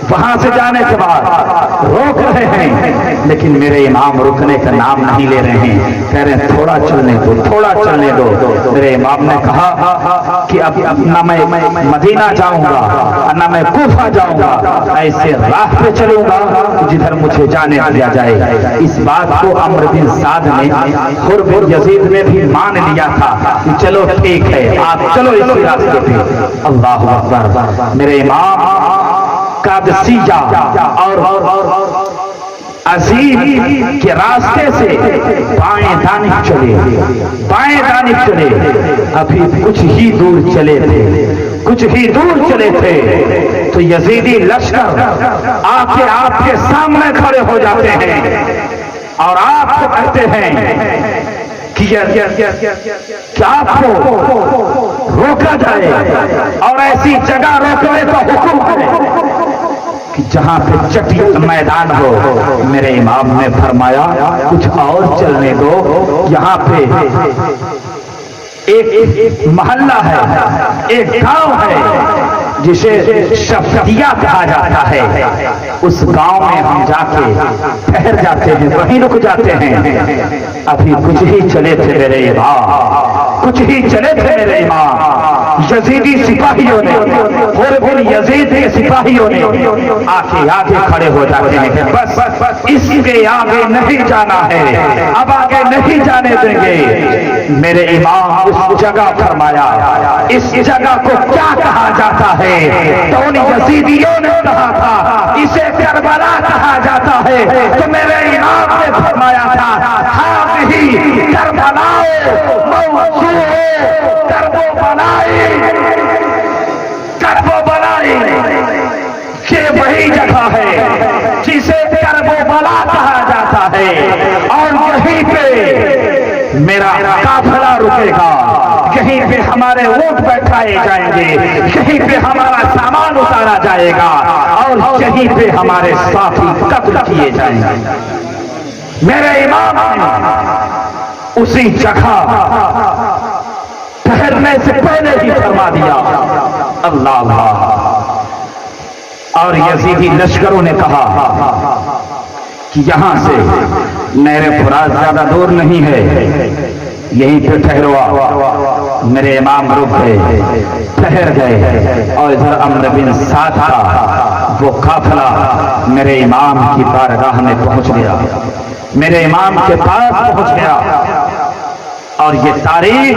वहां से जाने के बाद रोक रहे हैं, लेकिन मेरे इमाम रुकने का नाम नहीं ले रहे हैं। कह रहे हैं थोड़ा चलने दो, थोड़ा चलने दो। मेरे इमाम ने कहा कि अब ना मैं मदीना जाऊंगा और ना मैं कूफा जाऊंगा, ऐसे राह पे चलूंगा जिधर मुझे जाने दिया जाए। इस बात को अम्र बिन साद ने, हुर बिन यजीद ने भी मान लिया था कि चलो ठीक है, आप चलो इसी रास्ते पे। अल्लाह अकबर। मेरे इमाम कादसिया और अजीब के रास्ते से बाएं दानिश चले, बाएं दानिश चले। अभी कुछ ही दूर चले थे, कुछ ही दूर चले थे तो यजीदी लश्कर आके आपके सामने खड़े हो जाते हैं और आपको कहते हैं कि क्या आपको रोका जाए, और ऐसी जगह रोकने का हुक्म है कि जहां पे चटिया मैदान हो। मेरे इमाम ने फरमाया कुछ और चलने दो, यहाँ पे एक मोहल्ला है, एक गांव है जिसे शफदिया कहा जाता है। उस गांव में हम जाके ठहर जाते हैं, वहीं रुक जाते हैं। अभी कुछ ही चले थे मेरे इमाम, कुछ ही चले थे मेरे इमाम। यजीदी सिपाहियों ने, हुर यजीद के सिपाहियों ने आके आगे खड़े हो जाते हैं। बस इसके आगे नहीं जाना है, अब आगे नहीं जाने देंगे। मेरे इमाम उस जगह फरमाया, इस जगह को क्या कहा जाता है? तो उन यजीदियों ने कहा था इसे करबला कहा जाता है। तो मेरे इमाम ने फरमाया था हाँ ही करबलाओ करबो बनाई, ये वही जगह है जिसे करबो बला कहा जाता है। और यहीं पे मेरा काफिला रुकेगा, यहीं पे हमारे ऊंट बैठाए जाएंगे, यहीं पे हमारा सामान उतारा जाएगा और यहीं पे हमारे साथी कत्ल किए जाएंगे। मेरे इमाम ने उसी जगह ठहरने से पहले ही फरमा दिया अल्लाह अल्लाह। और यजीदी लश्करों ने कहा कि यहां से नहर फुरात ज्यादा दूर नहीं है, यहीं पे ठहरवा। मेरे इमाम रुक गए, ठहर गए और इधर अम्र बिन साद का वो काफिला मेरे इमाम की बारगाह में पहुंच गया, मेरे इमाम के पास पहुंच गया। और ये तारीख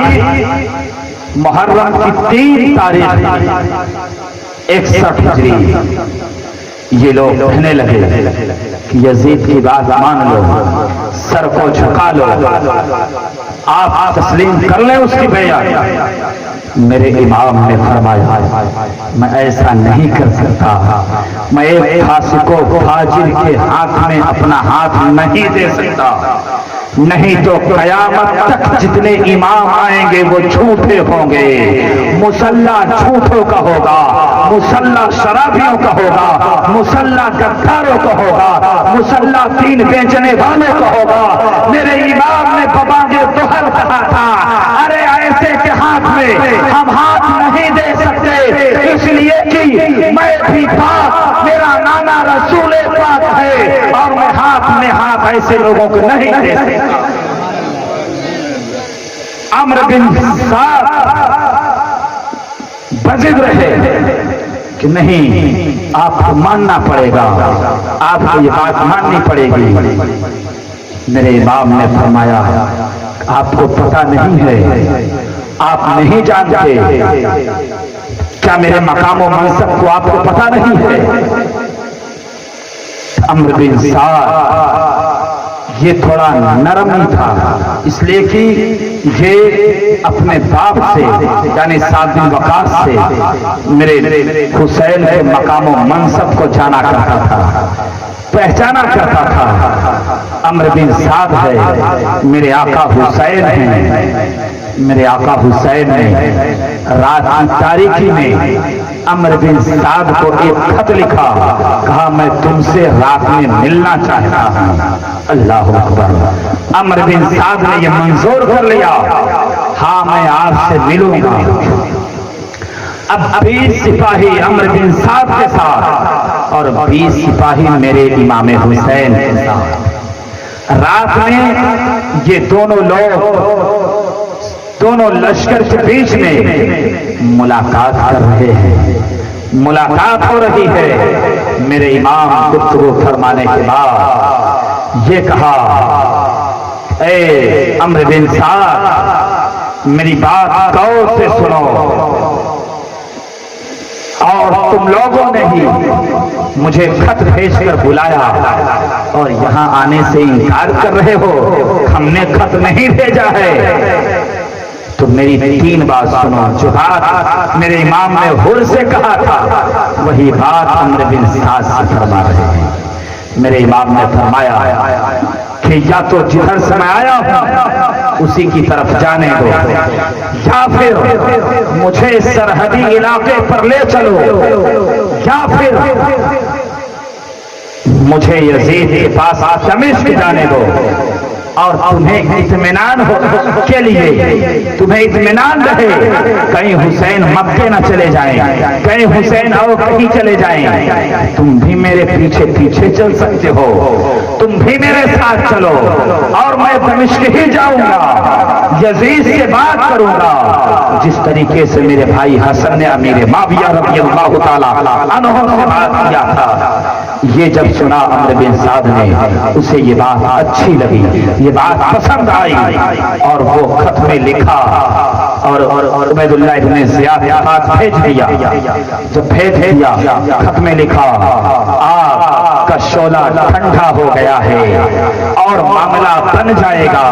मुहर्रम की 3 तारीख 61 हिजरी। ये लोग कहने लगे कि यजीद की बात मान लो, सर को झुका लो, आप तस्लीम कर लें उसकी बैत। मेरे इमाम ने फरमाया मैं ऐसा नहीं कर सकता, मैं एक फासिको फाजिर के हाथ में अपना हाथ नहीं दे सकता, नहीं तो कयामत तक जितने इमाम आएंगे वो झूठे होंगे। मुसल्ला झूठों का होगा, मुसल्ला शराबियों का होगा, मुसल्ला गद्दारों का होगा, मुसल्ला दीन बेचने वालों का होगा। मेरे इमाम ने बबांगे दोहर कहा था अरे ऐसे के हाथ में हम हाथ नहीं दे सकते, इसलिए कि मैं भी पाक, मेरा नाना रसूल पाक है और मैं हाथ में हाथ ऐसे लोगों को नहीं दे सकता। अम्र बिन साद बजिद रहे कि नहीं आपको मानना पड़ेगा, आपको ये बात माननी पड़ेगी। मेरे इमाम ने फरमाया आपको पता नहीं है, आप नहीं जानते क्या मेरे मकाम और मनसब को आपको पता नहीं है? अम्र बिन साद ये थोड़ा नरम ही था, इसलिए कि ये अपने बाप से यानी साद बिन वकास से मेरे हुसैन के मकाम और मनसब को जाना करता था, पहचाना करता था। अम्र बिन साद है, मेरे आका हुसैन हैं, मेरे आका हुसैन ने रात की तारीखी में अम्र बिन साद को एक खत लिखा, कहा मैं तुमसे रात में मिलना चाहता हूं। अल्लाह अकबर। अम्र बिन साद ने यह मंजूर कर लिया, हाँ मैं आपसे मिलूंगा। अब 20 सिपाही अम्र बिन साद के साथ और 20 सिपाही मेरे इमाम हुसैन के साथ रात में ये दोनों लोग दोनों लश्कर के बीच में मुलाकात कर रहे हैं। मुलाकात हो रही है। मेरे इमाम गुफ्तगू फरमाने के बाद ये कहा, ए अम्र बिन साद, मेरी बात गौर से सुनो, और तुम लोगों ने ही मुझे खत भेजकर बुलाया और यहां आने से इनकार कर रहे हो। हमने खत नहीं भेजा है। तो मेरी 3 बात सुनो। जो बात मेरे इमाम ने हुर से कहा था वही बात अम्र बिन साद से फरमा रहे हैं। मेरे इमाम ने फरमाया कि या तो जिधर से मैं आया हूं उसी की तरफ जाने दो, या फिर मुझे सरहदी इलाके पर ले चलो, या फिर मुझे यजीद के पास दमिश्क जाने दो और तुम्हें इत्मीनान हो के लिए तुम्हें इत्मीनान रहे, कहीं हुसैन मक्के न चले जाएं, कहीं हुसैन और कहीं चले जाएं। तुम भी मेरे पीछे पीछे चल सकते हो, तुम भी मेरे साथ चलो और मैं दमिश्क ही जाऊंगा, यजीद से बात करूंगा जिस तरीके से मेरे भाई हसन ने अमीर माविया रज़ियल्लाहु ताला अन्हु से बात किया था। ये जब सुना अम्र बिन साद ने, उसे ये बात अच्छी लगी, ये बात पसंद आई और वो खत में लिखा और उबैदुल्लाह इब्न ज़ियाद के पास भेज दिया। जब भेज दिया, खत में लिखा, आग का शोला ठंडा हो गया है और मामला बन जाएगा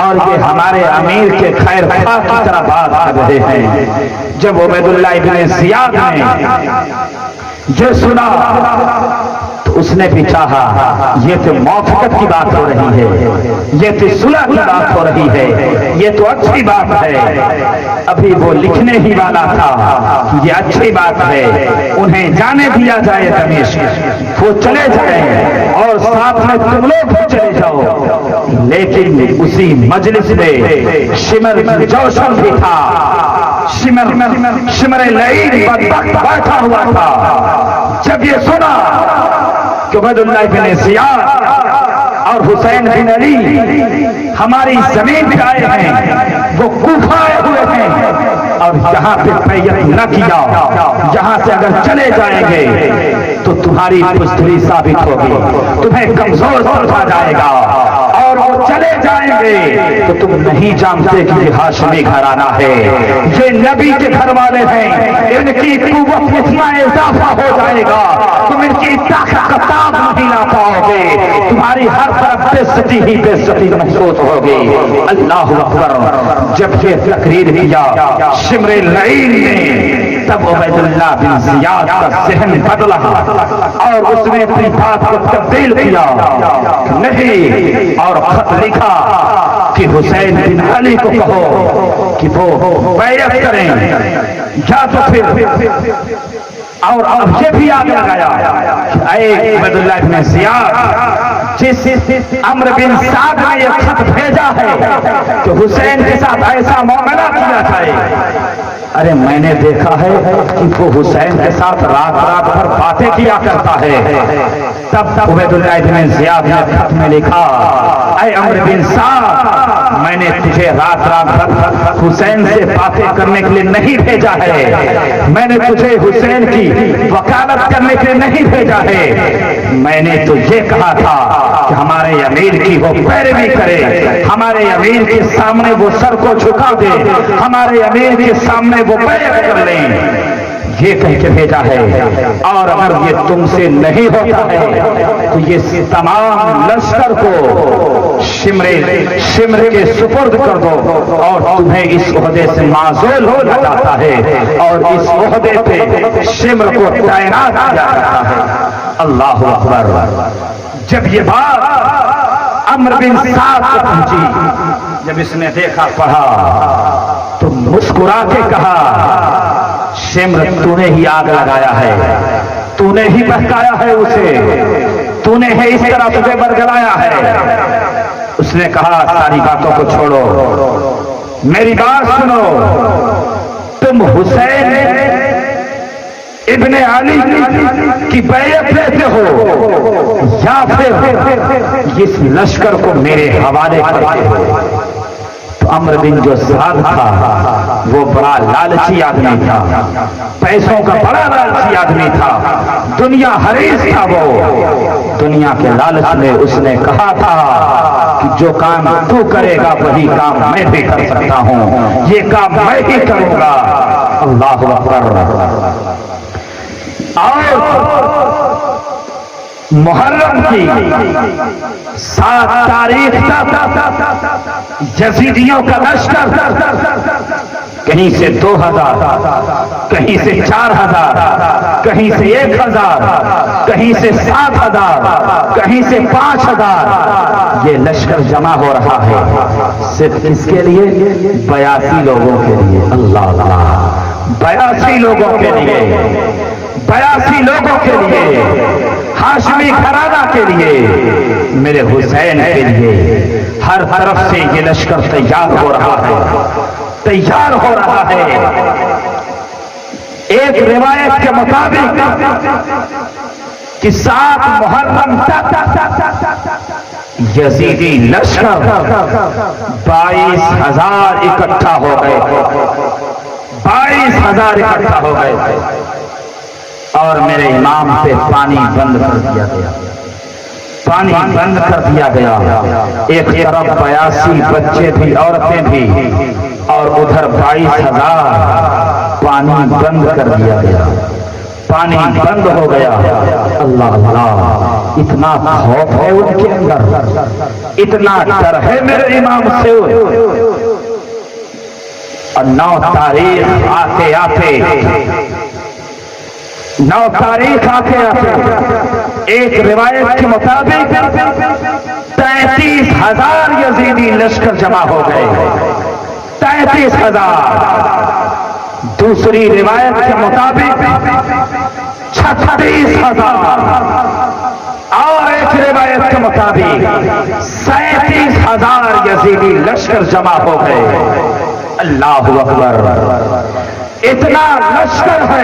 और ये हमारे अमीर के खैर खा की तरह बात कर रहे हैं। जब उबैदुल्लाह इब्न ज़ियाद ने ये सुना तो उसने भी चाहा, ये तो मौक़िफ़त की बात हो रही है, ये तो सुलह की बात हो रही है, ये तो अच्छी बात है। अभी वो लिखने ही वाला था कि ये अच्छी बात है, उन्हें जाने दिया जाए दमिश्क, वो चले जाए और साथ में तुम लोग भी चले जाओ। लेकिन उसी मजलिस में शिमर जोशन भी था, शिमर लईद बदबख्त बैठा हुआ था। जब ये सुना कि उबैदुल्लाह इब्न ज़ियाद और हुसैन बिन अली हमारी जमीन पे आए हैं, वो कूफा आए हुए हैं और यहाँ पे बैयत न किया, यहाँ से अगर चले जाएंगे तो तुम्हारी बुज़दिली साबित होगी, तुम्हें कमजोर समझा जाएगा और वो चले जाएंगे तो तुम नहीं जानते कि ये हाशमी घराना है, ये नबी के घर वाले हैं, इनकी कुव्वत इतना इजाफा हो जाएगा, तुम इनकी ताकत का ताब नहीं ला पाओगे, तुम्हारी हर तरफ बेइज्जती ही बेइज्जती महसूस होगी। अल्लाहु अकबर। जब ये तकरीर किया शिमर लईन ने, तब उबैदुल्लाह बिन ज़ियाद का ज़हन बदला और उसने अपनी बात को तब्दील किया नहीं और खत लिखा कि हुसैन बिन अली को कहो कि वो बैयत करें, या तो फिर और अब ये भी आगे लगाया कि उबैदुल्लाह बिन ज़ियाद, जिस अम्र बिन साद ने यह खत भेजा है कि हुसैन के साथ ऐसा मामला किया जाए। अरे मैंने देखा है कि वो हुसैन के साथ रात रात भर बातें किया करता है। तब उबैदुल्लाह बिन ज़ियाद ने खत में लिखा, ऐ अम्र बिन साद, मैंने तुझे रात रात भर हुसैन से बातें करने के लिए नहीं भेजा है, मैंने तुझे हुसैन की वकालत करने के लिए नहीं भेजा है, मैंने तो ये कहा था कि हमारे अमीर की वो पैरवी करे, हमारे अमीर के सामने वो सर को झुका दे, हमारे अमीर के सामने वो बैत कर लें, ये कह के भेजा है। और अगर ये तुमसे नहीं होता है तो ये तमाम लश्कर को शिमर के सुपुर्द कर दो और तुम्हें इस ओहदे से माजूल हो जाता है और इस ओहदे पे शिमर को तैनात किया जाता है। अल्लाह अकबर। जब ये बात अम्र बिन साद को पहुंची, जब इसने देखा पढ़ा तो मुस्कुरा के कहा, शिमर तूने ही आग लगाया है, तूने ही बहकाया है उसे, तूने ही इस तरह तुझे बरगलाया है। उसने कहा सारी बातों को छोड़ो, मेरी बात सुनो, तुम हुसैन इब्ने अली की बैयत लेते हो या फिर इस लश्कर को मेरे हवाले करते हो। तो अम्र बिन जो साद था वो बड़ा लालची आदमी था, पैसों का बड़ा लालची आदमी था, दुनिया हरीस था। वो दुनिया के लालच में उसने कहा था कि जो काम तू करेगा वही काम मैं भी कर सकता हूं, ये काम मैं ही करूंगा। अल्लाह अकबर। और मुहर्रम की 7 तारीख तक यजीदियों का लश्कर कहीं से 2000, कहीं से 4000, कहीं से 1000, कहीं से 7000, कहीं से 5000 ये लश्कर जमा हो रहा है। सिर्फ इसके लिए 82 लोगों के लिए। अल्लाह अल्लाह, 82 लोगों के लिए, 82 लोगों के लिए, हाशमी घराना के लिए, मेरे हुसैन के लिए। हर तरफ से ये लश्कर तैयार हो रहा है, तैयार हो रहा है। एक रिवायत के मुताबिक कि 7 मुहर्रम तक यजीदी लश्कर 22,000 इकट्ठा हो गए, 22,000 इकट्ठा हो गए। और मेरे इमाम पे पानी बंद कर दिया गया, पानी बंद कर दिया गया। एक तरफ 82 बच्चे भी, औरतें भी, और उधर 22,000। पानी बंद कर दिया गया, पानी बंद हो गया। अल्लाह अल्लाह, इतना खौफ है उनके अंदर, इतना डर है मेरे इमाम से। और 9 तारीख आते आते 9 तारीख आते आते एक रिवायत के मुताबिक 33,000 यजीदी लश्कर जमा हो गए, 33,000। दूसरी रिवायत के मुताबिक 36,000, और एक रिवायत के मुताबिक 37,000 यजीदी लश्कर जमा हो गए। अल्लाह अकबर। इतना लश्कर है,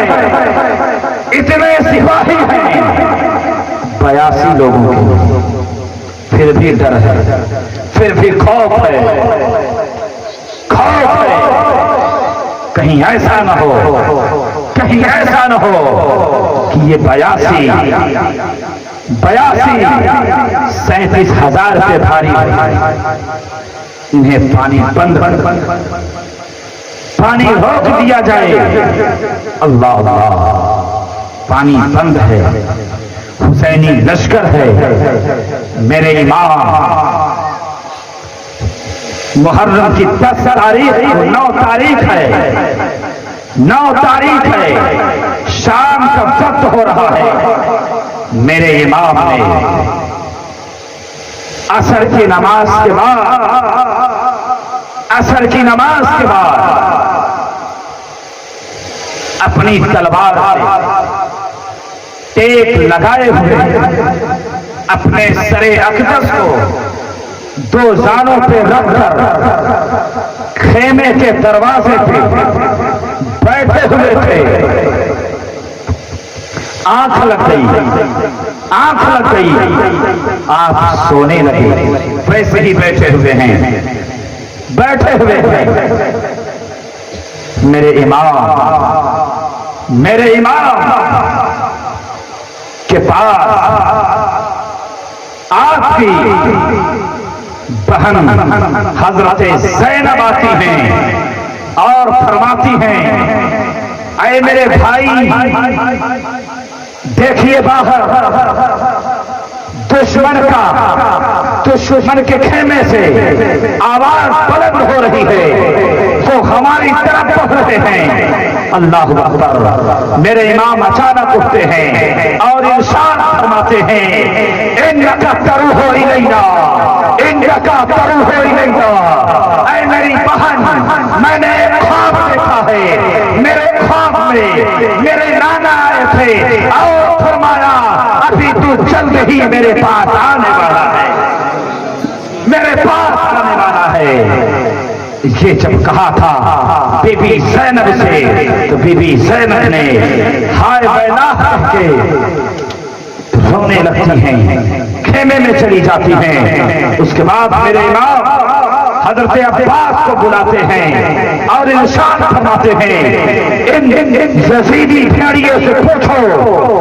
इतने सिपाही हैं, 82 लोगों को, फिर भी डर है, फिर भी खौफ है, खौफ है। कहीं ऐसा न हो, कहीं ऐसा न हो कि ये 82 37,000 से भारी इन्हें पानी बंद पानी रोक दिया जाए। अल्लाह अल्लाह, पानी बंद है, हुसैनी लश्कर है। मेरे इमाम मुहर्रम की 10 तारीख, 9 तारीख है, 9 तारीख है, शाम का वक्त हो रहा है। मेरे इमाम ने असर की नमाज के बाद, असर की नमाज के बाद अपनी तलवार से टेक लगाए हुए अपने सरे अक़दस को 2 जानों पे रखकर खेमे के दरवाजे पे बैठे हुए थे। आंख लग गई, आंख लग गई, आप सोने लगे। वैसे ही बैठे हुए हैं, बैठे हुए हैं। मेरे इमाम के पास आपकी बहन हजरत ज़ैनब आती हैं और फरमाती हैं, ऐ मेरे भाई, देखिए बाहर दुश्मन के खेमे से आवाज बुलंद हो रही है, वो हमारी तरफ बढ़ रहे हैं। अल्लाह अकबर। मेरे इमाम अचानक उठते हैं और इरशाद फरमाते हैं, इन्नका तरूहु इलैना, इन्नका तरूहु इलैना। ऐ मेरी बहन, मैंने एक ख्वाब देखा है, मेरे ख्वाब में मेरे नाना आए थे और फरमाया, अभी तू जल्द ही मेरे पास आने वाला है, मेरे पास आने वाला है। ये जब कहा था बीबी ज़ैनब से, तो बीबी ज़ैनब ने हाय बैला के रोने लगती हैं, खेमे में चली जाती हैं। उसके बाद मेरे इमाम हजरत अब्बास को बुलाते हैं और इरशाद फरमाते हैं, इन यजीदी भेड़िए से पूछो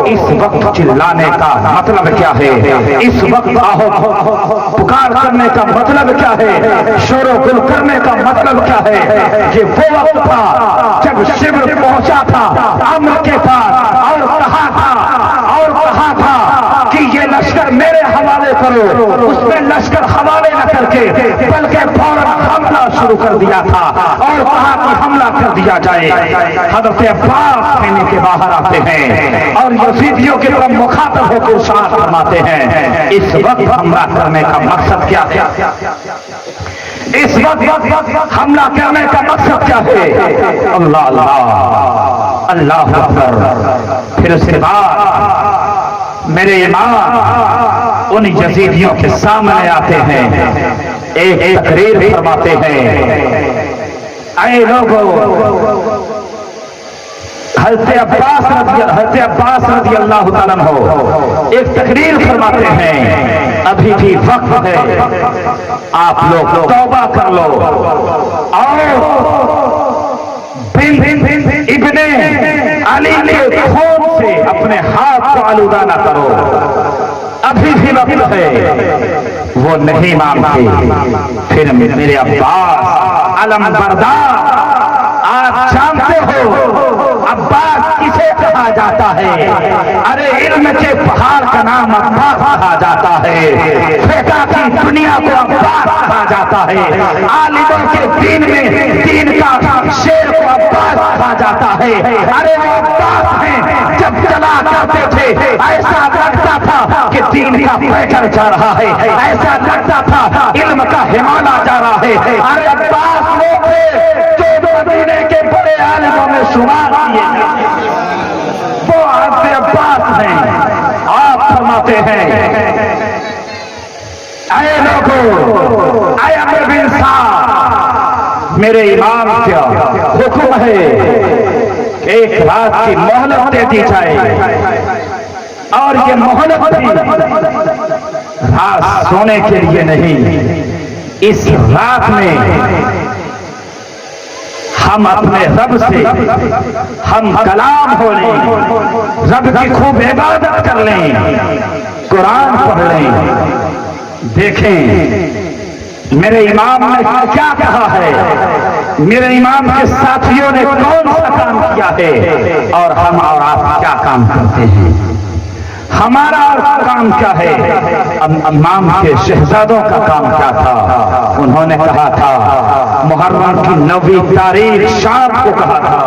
इस वक्त चिल्लाने का मतलब क्या है, इस वक्त आहो पुकार करने का मतलब क्या है, शोरो गुल करने का मतलब क्या है। ये वो वक्त था जब शिविर पहुंचा था अम्र के पास और कहा था कि ये लश्कर मेरे हवाले करो। उसने लश्कर हवाले न करके बल्कि फौरन हमला शुरू कर दिया था और कहा कि हमला कर दिया जाए। हजरत अब्बास खेमे के बाहर आते हैं और यजीदियों के तरफ मुखातब होकर इरशाद फरमाते हैं, इस वक्त हमला करने का मकसद क्या है, इस वक्त हमला करने का मकसद क्या है। अल्लाह अल्लाह अल्लाह अकबर। फिर उसके बाद मेरे इमाम उन यजीदियों के सामने आते हैं, एक तकरीर फरमाते हैं, आए लोगों, हज़रत अब्बास रज़ी अल्लाह ताला अन्हु एक तकरीर फरमाते हैं, अभी भी वक्त है, आप लोग तौबा कर लो और इब्ने अली के खून से अपने हाथ को आलूदा न करो, अभी भी वक्त है। वो नहीं मानते। फिर मेरे अब्बास अलम बरदार, आप जानते हो अब्बास किसे कहा जाता है, अरे इल्म के पहाड़ का नाम अब्बास कहा जाता है, फिक़ह की दुनिया को अब्बास कहा जाता है, आलिमों के दीन में दीन का शेर को अब्बास कहा जाता है। अरे वो अब्बास हैं, जब चला करते थे ऐसा लगता था कि दीन का पैकर जा रहा है, ऐसा लगता था इल्म का हिमालय जा रहा है। अरे अब्बास लोग जो मदीने के बड़े आलिमों में शुमार किए, वो हज़रत अब्बास हैं। आप फरमाते हैं, आए लोगों, आए अमर बिन साहब, मेरे इमाम क्या हुक्म है, एक रात की मोहलत दे दी जाए और ये मोहलत रात सोने के लिए नहीं, इस रात में हम अपने रब से हम कलाम हो लें, रब की खूब इबादत कर लें, कुरान पढ़ लें। देखें मेरे इमाम ने क्या कहा है, मेरे इमाम के साथियों ने कौन सा काम किया है और हम और आप क्या काम करते हैं, हमारा और काम क्या है। इमाम के शहजादों का काम क्या था, उन्होंने कहा था मुहर्रम की 9वीं तारीख शाम को कहा था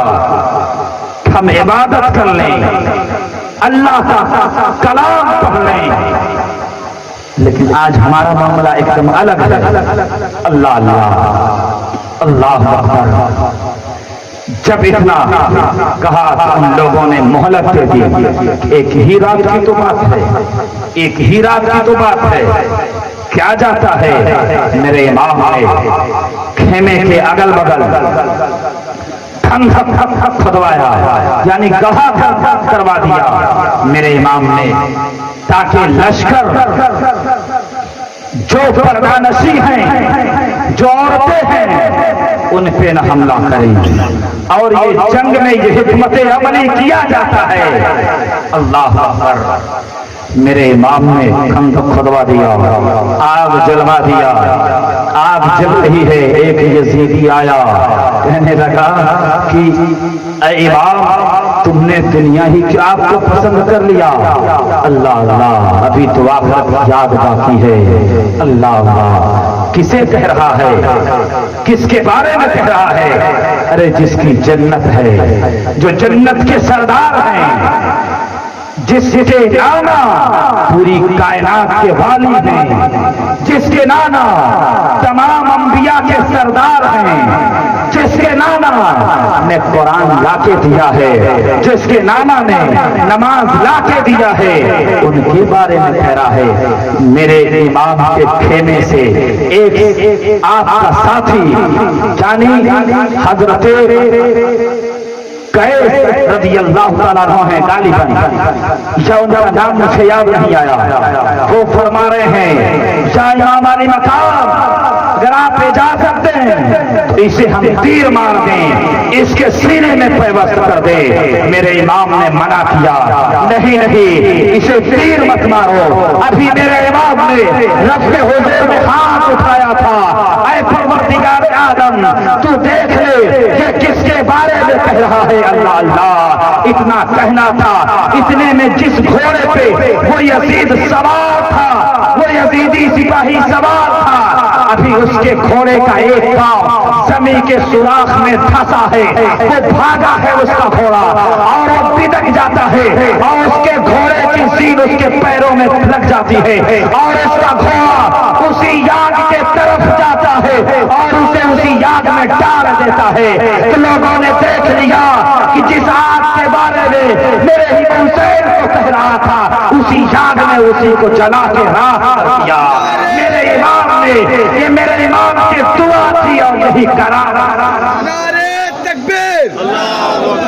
हम इबादत कर लें, अल्लाह का कलाम पढ़ लें। लेकिन आज हमारा मामला एकदम अलग है। अल्लाह अल्लाह अल्लाह अकबर। जब इतना कहा तो उन लोगों ने मोहलत दे दी। एक ही रात की तो बात है, एक ही रात की तो बात है। क्या जाता है, मेरे इमाम ने खेमे के अगल बगल खुदवाया, यानी गढ़ा करवा दिया मेरे इमाम ने, ताकि लश्कर जो पर्दानशी हैं, जो औरतें हैं, उन पे न हमला करें। और ये जंग में ये हिकमत अमली किया जाता है। अल्लाह अकबर। मेरे इमाम ने खंदक खुदवा दिया, आग जलवा दिया, आग जल रही है। एक यजीदी आया, कहने लगा कि इमाम तुमने दुनिया ही की आपको पसंद कर लिया। अल्लाह अल्लाह, अभी तो आखिरत याद बाकी है। अल्लाह अल्लाह, किसे कह रहा है, किसके बारे में कह रहा है? अरे जिसकी जन्नत है, जो जन्नत के सरदार हैं, जिसके नाना पूरी कायनात के वाली हैं, जिसके नाना तमाम अंबिया के सरदार हैं, जिसके नाना ने कुरान लाके दिया है, जिसके नाना ने नमाज लाके दिया है, उनके बारे में कह रहा है मेरे इमाम के खेमे से एक आपका साथी जानी हजरत कैस रज़ियल्लाहु ताला अन्हु है गालिबन, या उनका नाम मुझे याद नहीं आया। वो फरमा रहे हैं या इमाम अली मकाम, अगर आप ले जा सकते हैं तो इसे हम तीर मार दें, इसके सीने में पैवस्त कर दे। मेरे इमाम ने मना किया, नहीं नहीं इसे तीर मत मारो। अभी मेरे इमाम ने रब के हुजूर में हाथ उठाया था, ऐ परवरदिगार आदम तू देख ले ये किसके बारे में कह रहा है। अल्लाह अल्लाह इतना कहना था, इतने में जिस घोड़े पे वो यजीद सवार था, वो यजीदी सिपाही सवार था, अभी उसके घोड़े का एक पांव जमीन के सुराख में फंसा है, वो भागा है उसका घोड़ा और वो बिदक जाता है और उसके घोड़े की सीन उसके पैरों में लग जाती है और उसका घोड़ा उसी याग के तरफ जाता है और उसे उसी याग में डाल देता है। तो लोगों ने देख लिया कि जिस आग के बारे में मेरे ही हुसैन को कह रहा था, उसी याग में उसी को जला के राख कर दिया। मेरे इमाम ने, ये मेरे इमाम की दुआ थी और यही करा। नारे तकबीर,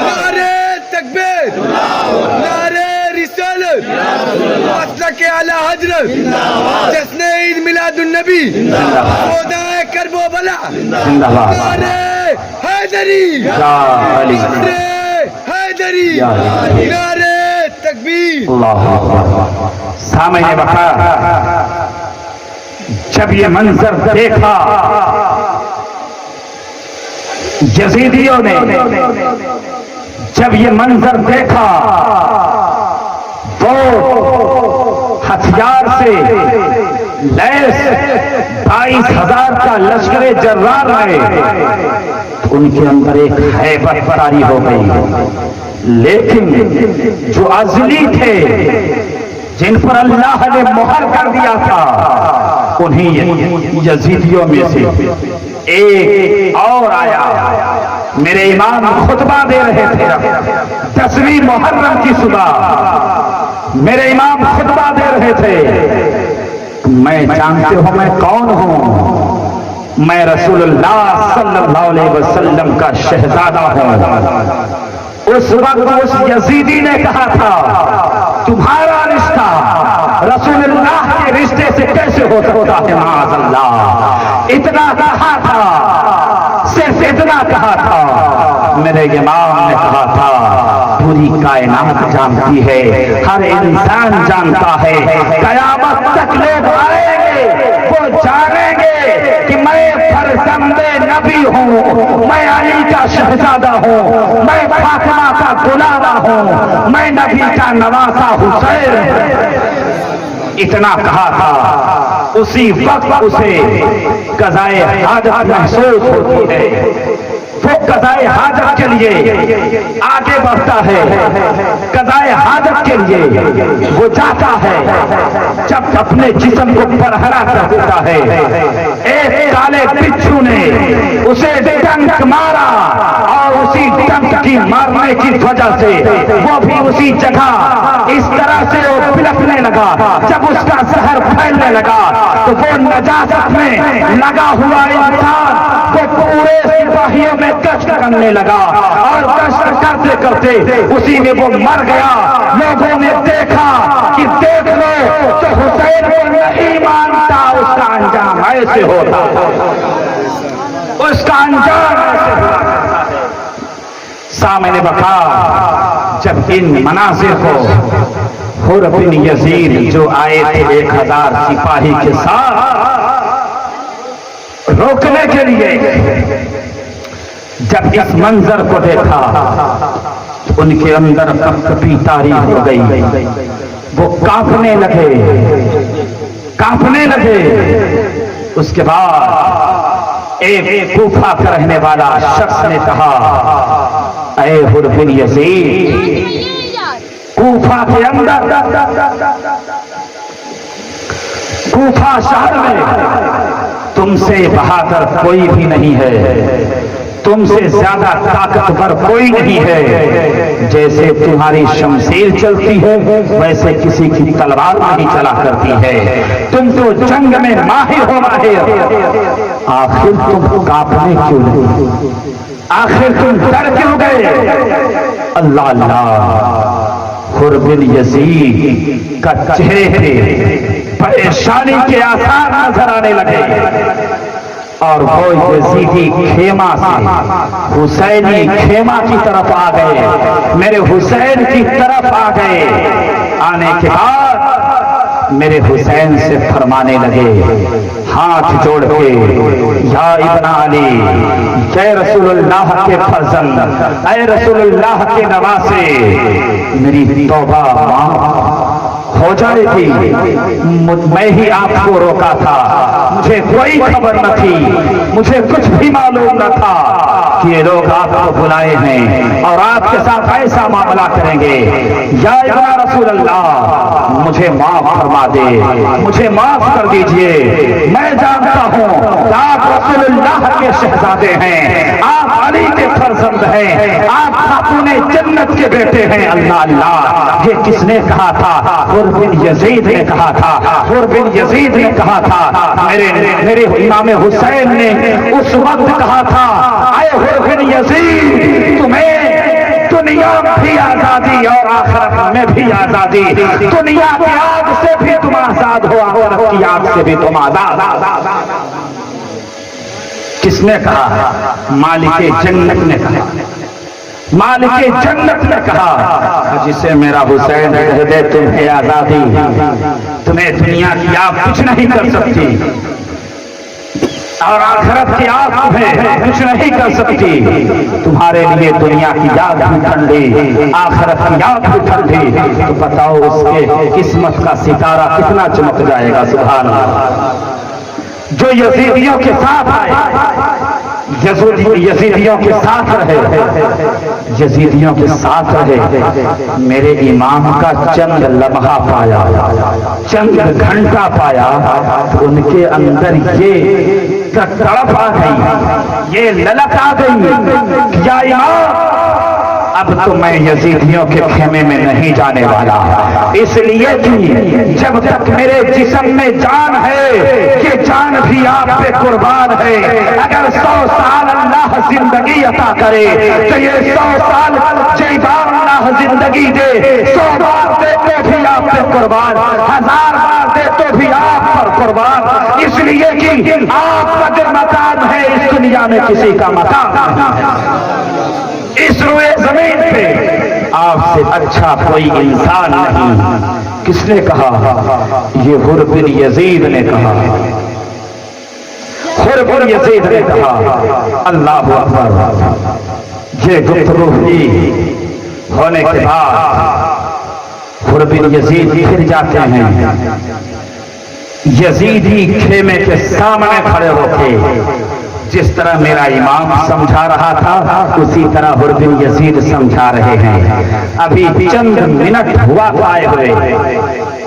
नारे तकबीर, नारे रिसालत, मसलक आला हजरत, जश्न ईद मिलादुन नबी, खुदाए करबो बला, नारे हैदरी, नारे हैदरी, नारे तकबीर। अल्लाह अकबर। सामने बता, जब ये मंजर देखा यजीदियों ने, जब ये मंजर देखा वो हथियार से लैस 22,000 का लश्करे जर्रार आए, उनके अंदर एक हैबत तारी हो गई। लेकिन जो अजली थे, जिन पर अल्लाह ने मोहर कर दिया था, उन्हीं यजीदियों में से एक और आया। मेरे इमाम खुतबा दे रहे थे 10वीं मुहर्रम की सुबह, मेरे इमाम खुतबा दे रहे थे। मैं जानते हो मैं कौन हूं, मैं रसूलुल्लाह सल्लल्लाहु अलैहि वसल्लम का शहजादा हूं। उस वक्त उस यजीदी ने कहा था तुम्हारा रिश्ता रसूलुल्लाह के रिश्ते से कैसे हो सकता है, माअज़ल्लाह। इतना कहा था, सिर्फ इतना कहा था। मेरे इमाम ने कहा था पूरी कायनात जानती है, हर इंसान जानता है, कयामत तक लोग आएंगे वो जानेंगे कि मैं फरजंदे नबी हूँ, मैं अली का शहजादा हूँ, मैं फातिमा का गुलामा हूँ, मैं नबी का नवासा हुसैन। इतना कहा था, उसी वक्त उसे कज़ाए हाजत महसूस होती है। वो कज़ाए हाजत के लिए आगे बढ़ता है, कज़ाए हाजत के लिए वो जाता है। जब अपने जिस्म को परहरा कर देता है, एक काले बिच्छू ने उसे डंक मारा और उसी डंक की मारने की वजह से वो भी उसी जगह इस तरह से वो बिलखने लगा। जब उसका जहर फैलने लगा तो वो नजासत में लगा हुआ इंसान वो पूरे सिपाहियों में गश्त करने लगा और गश्त करते करते उसी में वो मर गया। लोगों ने देखा कि देख लो तो हुसैन को नहीं मानता, उसका अंजाम ऐसे होता, उसका अंजाम ऐसे होता। सामने बता, जब इन मनाजिर को हुर बिन यजीद जो आए थे 1000 सिपाही के साथ रोकने के लिए, जब इस मंजर को देखा तो उनके अंदर कंपी तारी हो गई। वो कांपने लगे, कांपने लगे। उसके बाद एक कूफा का रहने वाला शख्स ने कहा, ऐ हुर बिन यजीद, कूफा के अंदर, कूफा शहर में तुमसे बहादुर कोई भी नहीं है, तुमसे ज्यादा ताकतवर कोई नहीं है। जैसे तुम्हारी शमशीर चलती है वैसे किसी की तलवार नहीं चला करती है। तुम तो जंग में माहिर हो माहिर, आखिर तुम कांपने क्यों नहीं? आखिर तुम डर क्यों गए? अल्लाह अल्लाह। हुर बिन यजीद का चेहरे पे परेशानी के आसार नजर आने लगे और वो यजीदी खेमा से हुसैनी खेमा की तरफ आ गए, मेरे हुसैन की तरफ आ गए। आने के बाद मेरे हुसैन से फरमाने लगे हाथ जोड़ के, या इब्न अली, जय रसूलुल्लाह के फर्जंद, ऐ रसूलुल्लाह के नवासे, मेरी तौबा माफ हो जाएगी। मैं ही आपको रोका था, मुझे कोई खबर न थी, मुझे कुछ भी मालूम न था कि ये लोग आपको बुलाए हैं और आपके साथ ऐसा मामला करेंगे। या रसूल अल्लाह, मुझे माफ फरमा दे, मुझे माफ कर दीजिए। मैं जानता हूँ आप रसूलुल्लाह के शहजादे हैं, आप अली के फर्जंद हैं, आप खातूने जन्नत के बेटे हैं। अल्लाह अल्लाह, ये किसने कहा था? हुर बिन यजीद ने कहा था, हुर बिन यजीद ने कहा था। मेरे इमाम हुसैन ने उस वक्त कहा था, आए हुर बिन यजीद, तुम्हें दुनिया में भी आजादी और आखिरत में भी आजादी, दुनिया की आग से भी तुम आजाद हो, आखिरत की आग से भी तुम आजाद। किसने कहा? मालिक जन्नत ने कहा, मालिक जन्नत ने कहा। जिसे मेरा हुसैन कह दे तुम्हें आजादी, तुम्हें दुनिया की आग कुछ नहीं कर सकती और आखिरत की आग तुम्हें कुछ नहीं कर सकती। तुम्हारे लिए दुनिया की आग भी ठंडी, आखिरत की आग भी ठंडी। तो बताओ उसके किस्मत का सितारा कितना चमक जाएगा। सुभान अल्लाह। जो यजीदियों के साथ आए, यजीदियों के साथ रहे, यजीदियों के साथ रहे, मेरे इमाम का चंद लम्हा पाया, चंद घंटा पाया, तो उनके अंदर ये तड़प आ गई, ये ललक आ गई, क्या इमाम अब तो मैं यजीदियों के खेमे में नहीं जाने वाला, इसलिए कि जब तक मेरे जिस्म में जान है, ये जान भी आप पे कुर्बान है। अगर 100 साल अल्लाह जिंदगी अता करे तो ये 100 साल जय बार अल्लाह जिंदगी दे, 100 बार देते भी आप पे कुर्बान, 1000 बार देते भी आप पर कुर्बान। इसलिए कि आपका जो मकाम है इस दुनिया में किसी का मकाम नहीं है। इस रोए जमीन पे आपसे अच्छा कोई इंसान नहीं। किसने कहा? ये हुर बिन यजीद ने कहा, हुर बिन यजीद ने कहा। अल्लाह अकबर। ये गुफ्तगू हुई होने के बाद हुर बिन यजीद फिर जाते हैं, यजीदी खेमे के सामने खड़े होके जिस तरह मेरा इमाम समझा रहा था उसी तरह हुर बिन यजीद समझा रहे हैं। अभी चंद मिनट हुआ आए हुए,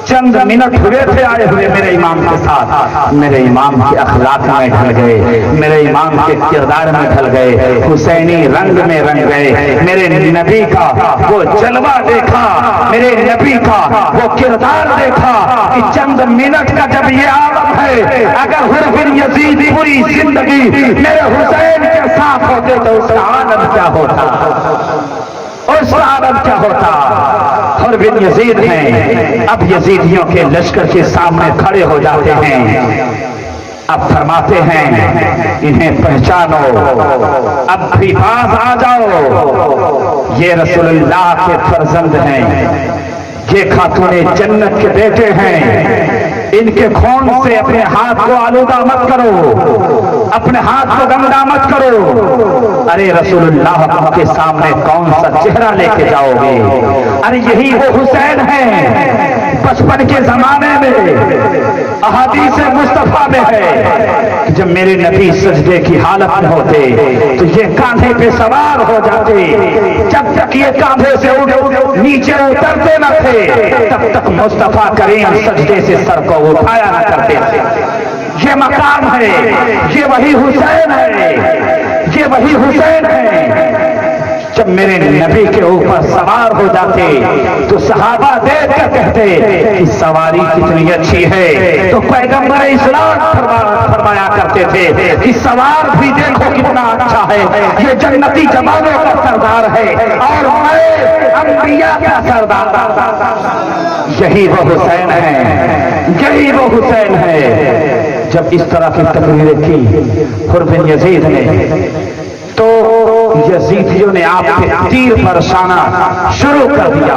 चंद मिनट हुए थे आए हुए मेरे इमाम के साथ। मेरे इमाम के अखलाक में ढल गए, मेरे इमाम के किरदार में ढल गए, हुसैनी रंग में रंग गए। मेरे नबी का वो जलवा देखा, मेरे नबी का वो किरदार देखा कि चंद मिनट का जब ये आलम है, अगर हुर बिन यजीद पूरी जिंदगी मेरे हुसैन के साथ होते तो उसका आनंद क्या होता, उसका आनंद क्या होता। हुर बिन यजीद हैं, अब यजीदियों के लश्कर के सामने खड़े हो जाते हैं। अब फरमाते हैं इन्हें पहचानो, अब भी पास आ जाओ, ये रसूलुल्लाह के फर्जंद हैं, ये खातूने जन्नत के बेटे हैं। इनके खून से अपने हाथ को आलूदा मत करो, अपने हाथ को गंदा मत करो। अरे रसूलुल्लाह के सामने कौन सा चेहरा लेके जाओगे? अरे यही वो हुसैन है बचपन के जमाने में अहादीस मुस्तफा में है कि जब मेरे नबी सजदे की हालत में होते तो ये कांधे पे सवार हो जाते। जब तक ये कांधे से नीचे उतरते न थे तब तक मुस्तफा करीम सजदे से सर को उठाया न करते थे। ये मकाम है, ये वही हुसैन है, ये वही हुसैन है। जब मेरे नबी के ऊपर सवार हो जाते तो सहाबा देख कर कहते कि सवारी कितनी अच्छी है। तो पैगंबर इस्लाम फरमाया करते थे कि सवार भी देखो कितना अच्छा है, ये जन्नती जमानों का सरदार है और मैं अंबिया का सरदार। यही वो हुसैन है, यही वो हुसैन है। जब इस तरह की तकरीरें की हुर बिन यजीद ने तो यजीदियों ने आप पे तीर बरसाना शुरू कर दिया।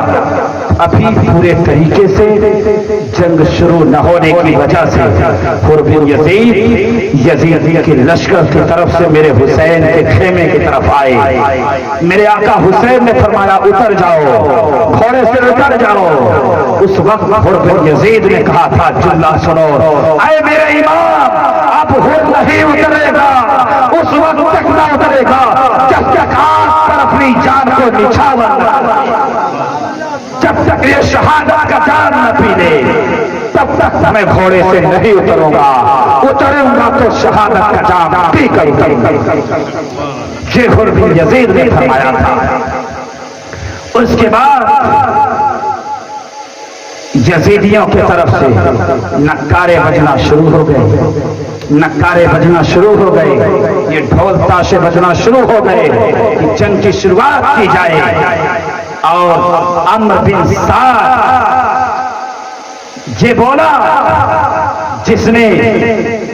अभी पूरे तरीके से जंग शुरू न होने की वजह से हुर बिन यजीद के लश्कर की तरफ से मेरे हुसैन के खेमे की तरफ आए। मेरे आका हुसैन ने फरमाया उतर जाओ, घोड़े से उतर जाओ। उस वक्त हुर बिन यजीद ने कहा था जुल्ला सुनो, आए मेरे इमाम अब हुर नहीं उतरेगा, उस वक्त तक न उतरेगा जब तक आग पर अपनी जान को निछावर, जब तक ये शहादत का जान न पी ले तब तक मैं घोड़े से नहीं उतरूंगा, उतरूंगा तो शहादत का जान पी कर उतरूंगा। ये हुर बिन यजीद ने फरमाया था। उसके बाद यजीदियों की तरफ से नक्कारे बजना शुरू हो गए, नक्कारे बजना शुरू हो गए, ये ढोल ताशे बजना शुरू हो गए कि जंग की शुरुआत की जाए। और अम्र बिन साद ये बोला जिसने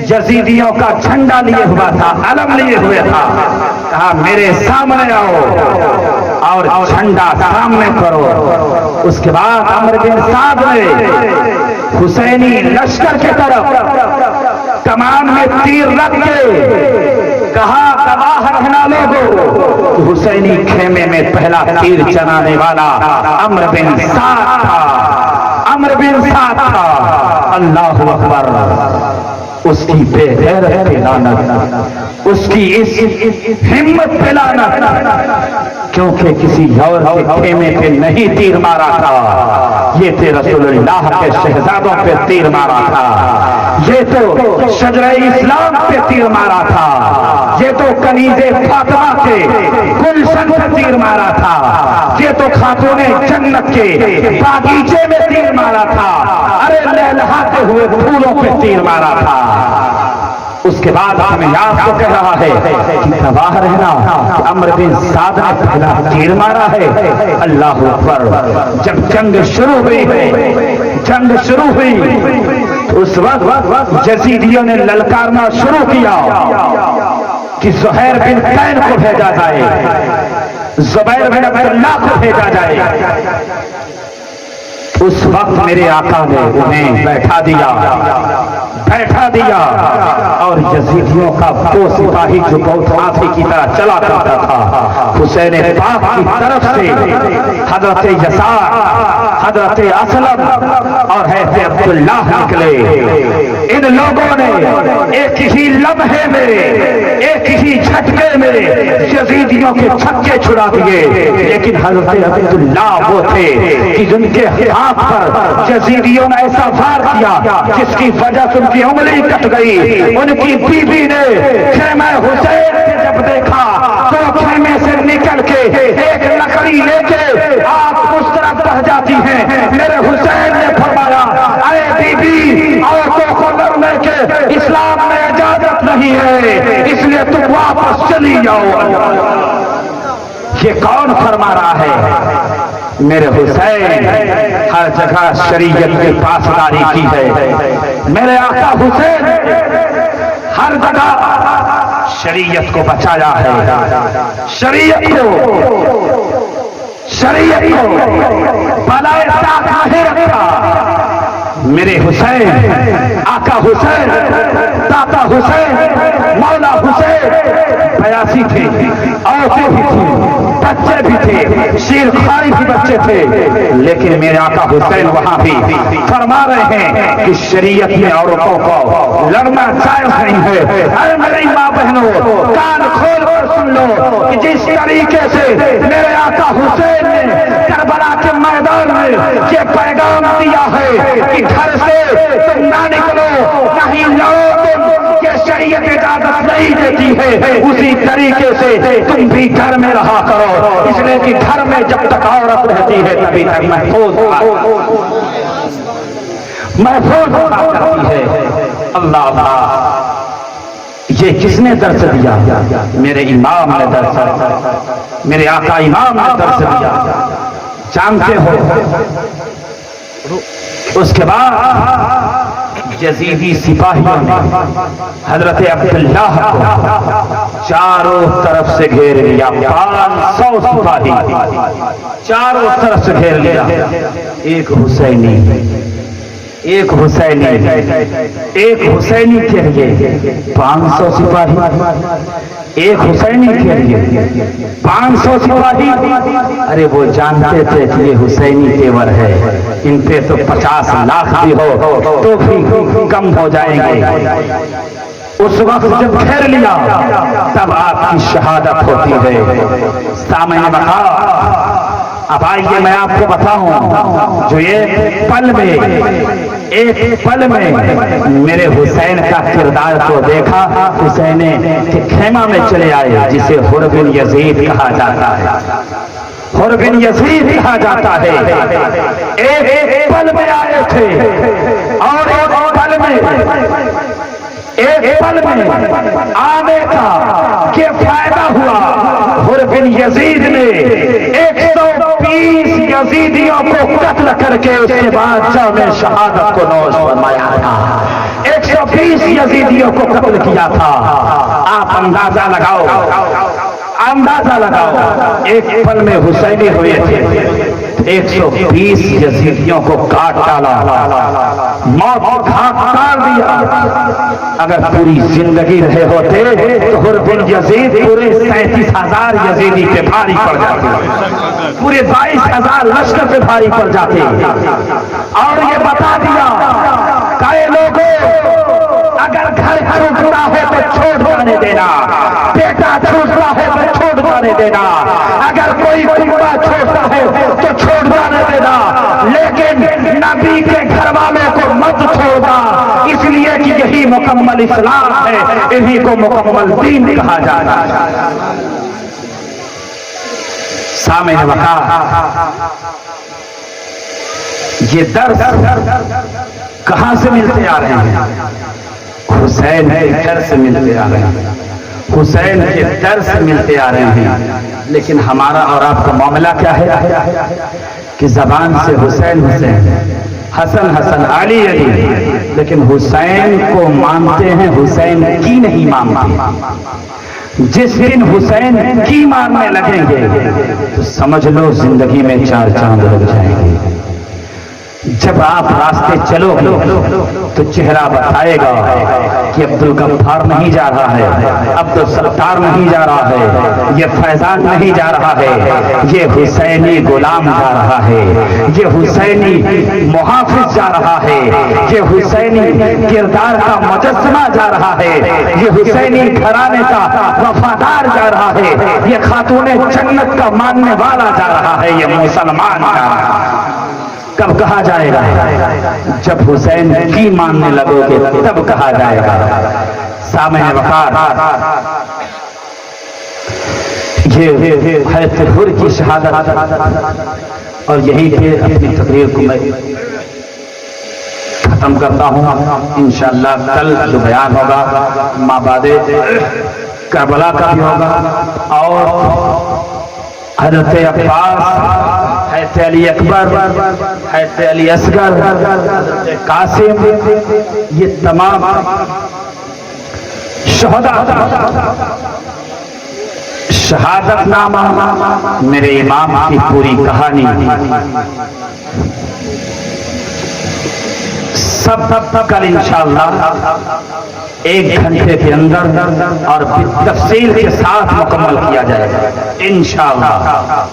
यजीदियों का झंडा लिए हुआ था, अलम लिए हुए था, कहा मेरे सामने आओ और झंडा सामने करो। उसके बाद अम्र बिन साद ने हुसैनी लश्कर की तरफ कमान में तीर रख के कहा गवाह रहना लोगो। तो हुसैनी खेमे में पहला तीर चलाने वाला अम्र बिन साद था, अम्र बिन साद था। अल्लाहु अकबर। उसकी बेगैरत पे लानत, उसकी इस हिम्मत पे लानत, क्योंकि किसी और के खेमे पे नहीं तीर मारा था, ये तो रसूलुल्लाह के शहजादों पे तीर मारा था, ये तो शजरे इस्लाम पे तीर मारा था, ये तो कनीज़े फातिमा के गुलशन पे तीर मारा था, ये तो खातूने जन्नत के बागीचे में तीर मारा था, अरे लहलहाते हुए फूलों पे तीर मारा था। उसके बाद हमें याद तो कह रहा है कि गवाह रहना कि अम्र बिन साद ने पहला तीर मारा है। अल्लाह अकबर। जब जंग शुरू हुई, जंग शुरू हुई तो उस वक्त यजीदियों ने ललकारना शुरू किया कि ज़ुहैर बिन कैन को भेजा जाए, ज़ुबैर बिन अब्दुल्लाह को भेजा जाए। उस वक्त मेरे आका ने उन्हें बैठा दिया और यजीदियों का वो सिपाही जो बहुत हाथी की तरह चला करता था, हुसैन पाक की तरफ से हजरत यसार, हजरत असलम और हैदर अब्दुल्लाह निकले। इन लोगों ने एक ही लम्हे में, एक ही झटके में यजीदियों के छक्के छुड़ा दिए। लेकिन हजरत अब्दुल्लाह वो थे कि जिनके हाथ पर यजीदियों ने ऐसा वार किया जिसकी वजह से उनकी उंगली कट गई। उनकी बीबी ने खेमे हुसैन से जब देखा तो खेमे से निकल के एक लकड़ी लेके आप उस तरफ बह जाती हैं। मेरे हुसैन ने फरमाया अरे बीबी, औरतों को लड़ने के इस्लाम में इजाजत नहीं है, इसलिए तुम वापस चली जाओ। ये कौन फरमा रहा है? मेरे हुसैन हर जगह शरीयत की पासदारी की है। मेरे आका हुसैन हर जगह शरीयत को बचाया है, शरीयत को बलाए ताक नहीं रखा। मेरे हुसैन, आका हुसैन, दाता हुसैन, मौला हुसैन 82 थे, औरतें भी थी, बच्चे भी थे, शेरखानी भी बच्चे थे, लेकिन मेरे आका हुसैन वहां भी फरमा रहे हैं कि शरीयत में औरतों को लड़ना जायज नहीं है। अरे मेरी माँ बहनों, कान खोल कर सुन लो कि जिस तरीके से मेरे आका हुसैन ने करबला के मैदान में ये पैगाम दिया है कि घर से तुम ना निकलो, नहीं लड़ो तो इजाजत नहीं देती है, उसी तरीके से तुम भी घर में रहा करो, इसलिए कि घर में जब तक औरत रहती है तभी तक महफूज करती है। अल्लाह अल्लाह, ये किसने दर्श दिया? मेरे इमाम ने दर्श, मेरे आका इमाम ने दर्श दिया, जानते हो। उसके बाद यजीदी सिपाहियों ने हजरत अब्दुल्लाह को चारों तरफ से घेर लिया। 500 सिपाही चारों तरफ से घेर लिया। एक हुसैनी के लिए 500 सिपाही, एक हुसैनी के लिए 500 सिपाही। अरे वो जानते थे कि ये हुसैनी तेवर है, इन पे तो 50 लाख भी हो तो भी कम हो जाएंगे। उस वक्त जब घेर लिया तब आपकी शहादत होती है। सामने बता, अब आइए मैं आपको बताऊं, जो एक पल में मेरे हुसैन का किरदार को देखा। हुसैन के खेमा में चले आए, जिसे हुर बिन यजीद कहा जाता है, हुर बिन यजीद कहा जाता है। एक पल में आए थे और एक पल में आने का क्या फायदा हुआ? हुर बिन यजीद ने 120 यजीदियों को कत्ल करके उसके बाद जामे शहादत को नोश फरमाया था। 120 यजीदियों को कत्ल किया था। आप अंदाजा लगाओ, एक पल में हुसैनी हुए थे, 120 यजीदियों को काट डाला, मौत को घाट डाल दिया। अगर पूरी जिंदगी रहे होते तो हुर बिन यजीद पूरे 37,000 यजीदी पे भारी पड़ जाते, पूरे 22,000 लश्कर पे भारी पड़ जाते। और ये बता दिया कई लोगों, अगर घर छूटता है तो छोड़ जाने देना, बेटा छूटता है तो छोड़ जाने देना, अगर कोई कुंबा छोड़ता है तो छोड़ जाने देना, लेकिन नबी के घर वाले को मत छोड़ना, इसलिए कि यही मुकम्मल इस्लाम है, इन्हीं को मुकम्मल दीन कहा जाता है। सामने वका ये दर्द कहां से मिलते आ रहे हैं? हुसैन के दर से मिलते आ रहे हैं, हुसैन के दर से मिलते आ रहे हैं। लेकिन हमारा और आपका मामला क्या है कि जबान से हुसैन हुसैन, हसन हसन, अली अली, लेकिन हुसैन को मानते हैं, हुसैन की नहीं मानते। जिस दिन हुसैन की मानने लगेंगे तो समझ लो जिंदगी में 4 चांद लग जाएंगे। जब आप रास्ते चलोगे तो चेहरा बताएगा कि अब्दुल गफ्फार नहीं जा रहा है, अब्दुल सत्तार नहीं जा रहा है, ये फैजान नहीं जा रहा है, ये हुसैनी गुलाम जा रहा है, ये हुसैनी मुहाफिज जा रहा है, ये हुसैनी किरदार का मुजस्समा जा रहा है, ये हुसैनी घराने का वफादार जा रहा है, ये खातूने जन्नत का मानने वाला जा रहा है, ये मुसलमान जा रहा है। कब कहा जाएगा? जब हुसैन की मानने लगोगे तब कहा जाएगा। सामने वकार ये है हुर की शहादत, और यहीं पे अपनी तकरीर को मैं खत्म करता हूँ। इंशाअल्लाह कल जो बयान होगा माबादे करबला का भी होगा, और हज़रत अब्बास, हज़रत अली अकबर, हज़रत अली असगर, हज़रत कासिम, ये तमाम शहादत नामा मेरे इमाम की पूरी कहानी सब कल इंशाअल्लाह 1 घंटे के अंदर और तफसील के साथ मुकम्मल किया जाएगा इंशाअल्लाह।